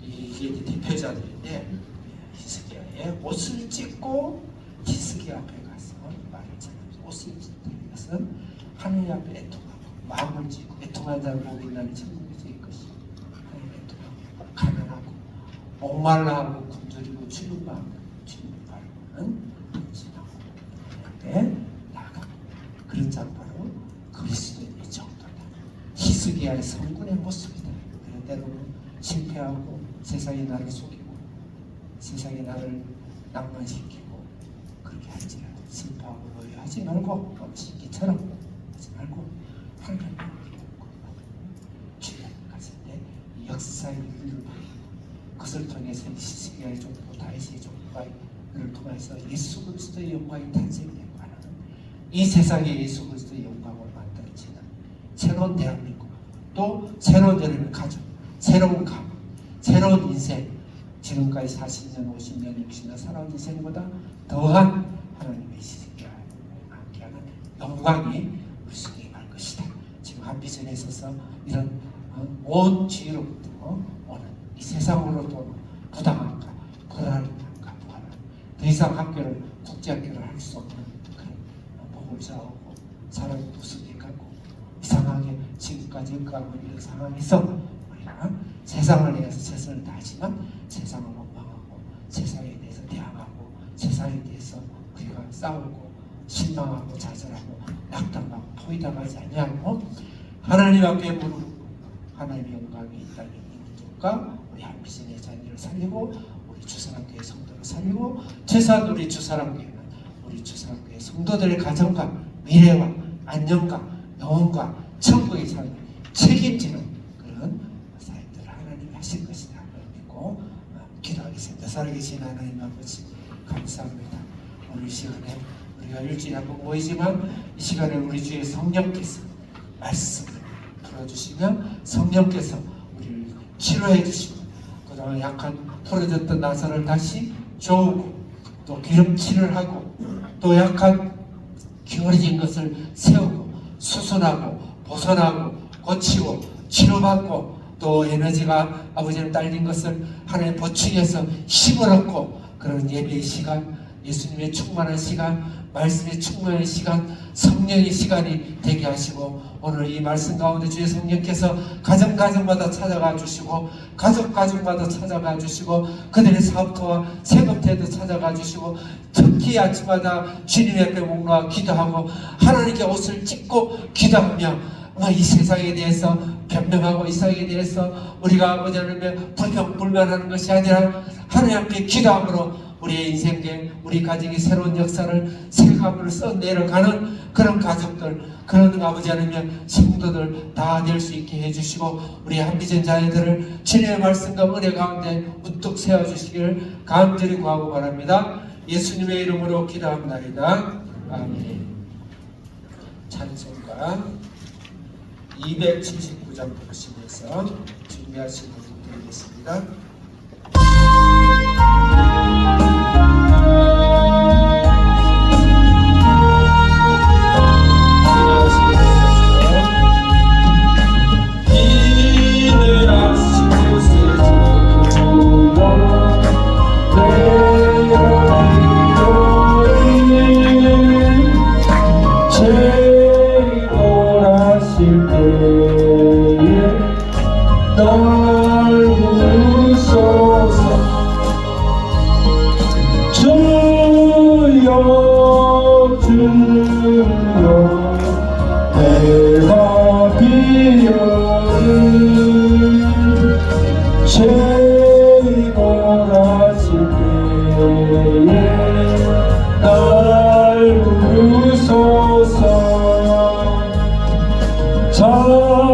이게 대표자들인데 히스기야의 옷을 찢고 히스기야 앞에 가서 말을 전합니다. 옷을 찢다는 것은 하나님 앞에 애통하고 마음을 찢고 애통한다고 우리나라 천국에서의 것이 하나님 애통하고 가난하고 목말라하고 굶주리고 주님만 바라보는 신하고 하나님 앞에 나가 그런 자가 바로 그리스도인의 정도다. 히스기야의 성군의 모습이다. 그런 때로는 실패하고 세상이 나를 속이고 세상이 나를 낭만시키고 그렇게 하지 말고 슬퍼하고 노여하지 말고 시기처럼 하지 말고 하나님을 믿고 주님 갔을 때 역사의 일을 받고 그것을 통해서 히스기야의 종부 다윗의 종부가 그를 통해서 예수 그리스도의 영광이 탄생되고 하는 이 세상에 예수 그리스도의 영광을 만들어지는 새로운 대한민국 또 새로운 여러분의 가족 새로운 가문 새로운 인생 지금까지 40년 50년 60년 살아온 인생보다 더한 하나님의 시기와 함께하는 영광이 우리 속에 임할 것이다. 지금 한비전에 있어서 이런 온 지혜로부터 오는 이 세상으로도 부당함과 불안함과 부활함 더 이상 학교를 국제학교를 할 수 없는 그런 목을 싸우고 사람이 부수게 가고 이상하게 지금까지 가고 있는 상황에서 우리가 세상을 위해서 최선을 다하지만 세상을 원망하고 세상에 대해서 대항하고 세상에 대해서 우리가 싸우고 실망하고 좌절하고 낙담하고 포위당하지 아니하고 하나님 앞에 무릎 꿇고 하나님의 영광이 이 땅에 민족과 우리 한비전의 자녀를 살리고 우리 주사랑교회 성도를 살리고 최소한 우리 주사랑교회는 우리 주사랑교회 성도들의 가정과 미래와 안녕과 영혼과 천국의 삶을 책임지는 그런 사역들을 하나님이 하실 것이다 믿고 기도하겠습니다. 살아계신 하나님 아버지 감사합니다. 오늘 시간에 우리가 일주일에 한번 모이지만 이 시간에 우리 주의 성령께서 말씀을 풀어주시면 성령께서 우리를 치료해 주시고 그동안 약한 풀어졌던 나사를 다시 저우고 또 기름칠을 하고 또 약한 기울어진 것을 세우고 수선하고 보선하고 고치고 치료받고 또 에너지가 아버지는 딸린 것을 하나님 보충해서 힘을 얻고 그런 예배의 시간 예수님의 충만한 시간 말씀의 충만한 시간 성령의 시간이 되게 하시고 오늘 이 말씀 가운데 주의 성령께서 가정가정마다 찾아가 주시고 가족가족마다 찾아가 주시고 그들의 사업터와 생업터에도 찾아가 주시고 특히 아침마다 주님 앞에 목놓아 기도하고 하나님께 옷을 찢고 기도하며 이 세상에 대해서 변명하고 이 세상에 대해서 우리가 아버지 하나님의 불평불만하는 것이 아니라 하나님 앞에 기도함으로 우리의 인생에 우리 가정이 새로운 역사를 새 가문을 써내려가는 그런 가족들 그런 아버지 하나님 성도들 다 될 수 있게 해주시고 우리 한비전 자녀들을 주님의 말씀과 은혜 가운데 우뚝 세워주시기를 간절히 구하고 바랍니다. 예수님의 이름으로 기도합니다. 아멘. 찬송가 279장 부르시면서 준비하신 분 드리겠습니다.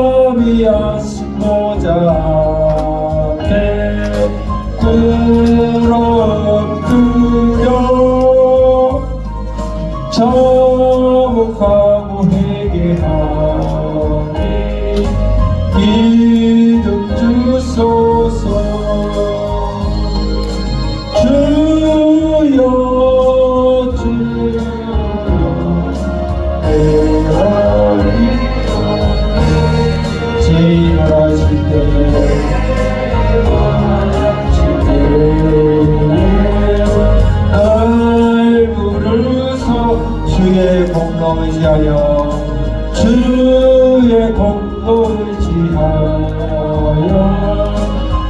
자비하신 보좌 주소서. 주여 주여 제일 하실 때 날 부르소. 주의 공로 의지하여 주의 공로 의지하여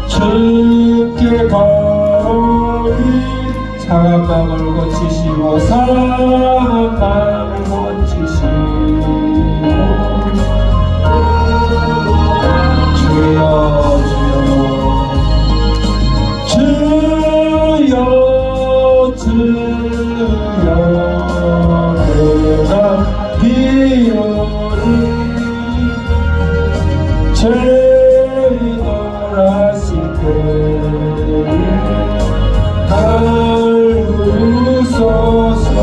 주께 거리 상한 마음을 고치시고 상한 마음을 고치시고 주여 주여 주여 내가 비오리 죄 돌아실 때 날 부르소서.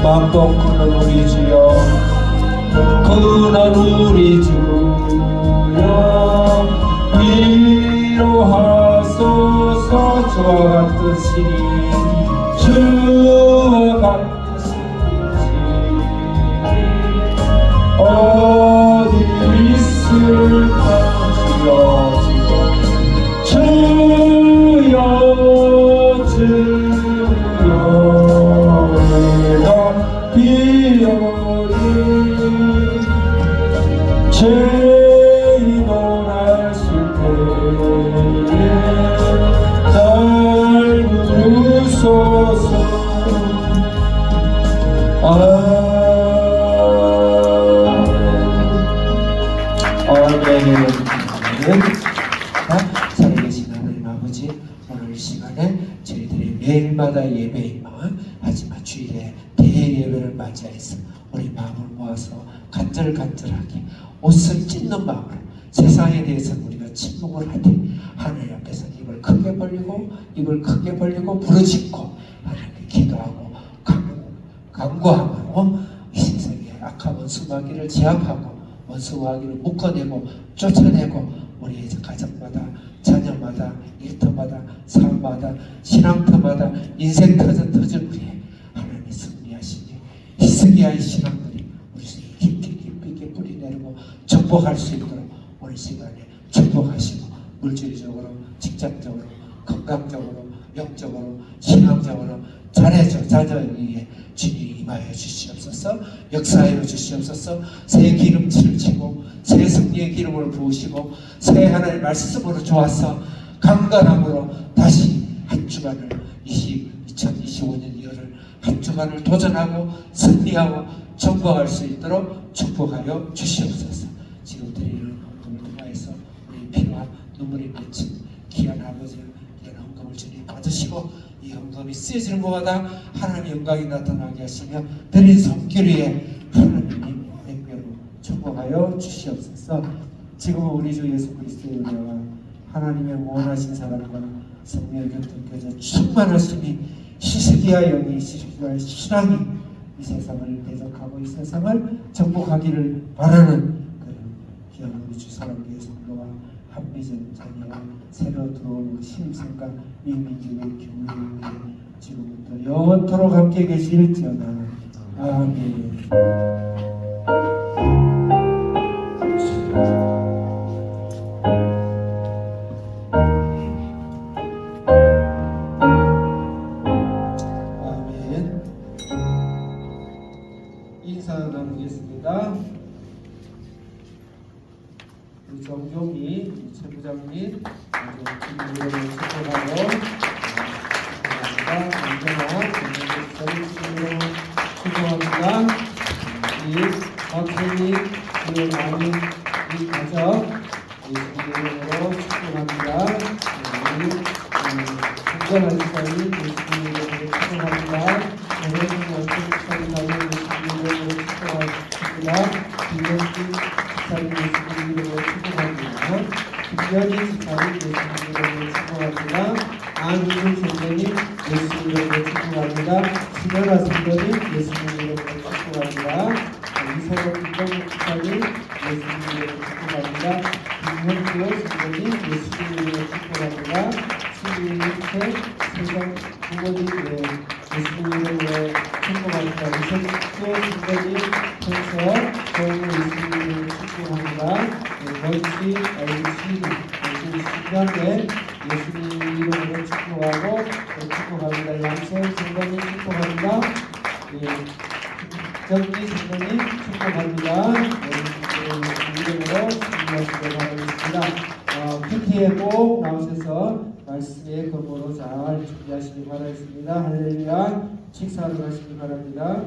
맘도 크는 우리 주여 크는 우리 주여 위로하소서. 주와 같은 신이 주와 같은 신이 어디 있을까. 주여 주여 주여 내가 비오리 죄인 원하실 때에 날 부르소서. 아멘. 살아계신 하나님 아버지, 오늘 시간에 저희들이 매일마다 예배이만 하지만 주일에 대예배를 맞이해서 우리 마음을 모아서 간절간절하게 옷을 찢는 마음으로 세상에 대해서는 우리가 침묵을 하되 하나님 앞에서 입을 크게 벌리고 부르짖고 하나님께 기도하고 간구함으로 이 세상에 악한 원수마귀를 제압하고 원수마귀를 묶어내고 쫓아내고 우리의 가정마다 자녀마다 일터마다 삶마다 신앙터마다 인생 터전 위에 하나님이 승리하시니 히스기야의 신앙들이 우리 속에 깊이 뿌리 내리고 정복할 수 있도록 오늘 시간에 축복하시고 물질적으로 직장적으로 건강적으로 영적으로 신앙적으로 자녀에게 주님 임하여 주시옵소서. 역사하여 주시옵소서. 새 기름칠을 치고 새 승리의 기름을 부으시고 새 하나님의 말씀으로 좋아서 강건함으로 다시 한 주간을 2025년 2월을 한 주간을 도전하고 승리하고 정복할 수 있도록 축복하여 주시옵소서. 지금 드리는 헌금을 통하여서 우리 피와 눈물이 맺힌 귀한 아버지 귀한 헌금을 주님 받으시고 이 헌금이 쓰여지는 것마다 하나님의 영광이 나타나게 하시며 드린 손길 위에 하나님이 백배로 축복하여 주시옵소서. 지금은 우리 주 예수 그리스도의 은혜와 하나님의 무한하신 사랑과 성령의 교통께서 충만하시니 히스기야 영이 히스기야의 신앙이 이 세상을 대적하고 이 세상을 정복하기를 바라는 그런 귀한 우리 주 사랑교회 성도와 한미전 자녀와 새로 들어온 우리 신임생과 이민주의 교회에 지금부터 영원토록 함께 계실지어다. 아멘. 아멘. 인사 나누겠습니다. 우리 정종이 최 부장님 기념으로 축복하고 감사합니다. 안전한 축복합니다. 이 박수님 그리고 많은 이 가족 예수님으로 축복합니다. 안전한 사이 예수님으로 축복합니다. 오늘 완전한 사이 예수님으로 축복합니다. 김현진 집사님 예수님으로 축복합니다. 김현희 집사님 예수님으로 축복합니다. 안우준 선생님 예수님으로 축복합니다. 신현아 선생님 예수님으로 축복합니다. 이세로 김정국 집사님 예수님으로 축복합니다. 김현주 선생님 예수님 이름으로 축복합니다. 신민태 세상 부모님 예수님 이름으로 축복합니다. 이석주 선생님 평소 저희 예수님 이름으로 축복합니다. 번치 LCD 10년대 예수님 이름으로 축복하고 축복합니다. 양선 선생님 축복합니다. 정기 선생님 축복합니다. 이름으로 준비하시기 바라겠습니다. PT에 꼭 나오셔서 말씀의 검으로 잘 준비하시기 바라겠습니다. 할렐루야. 식사하러 가시기 바랍니다.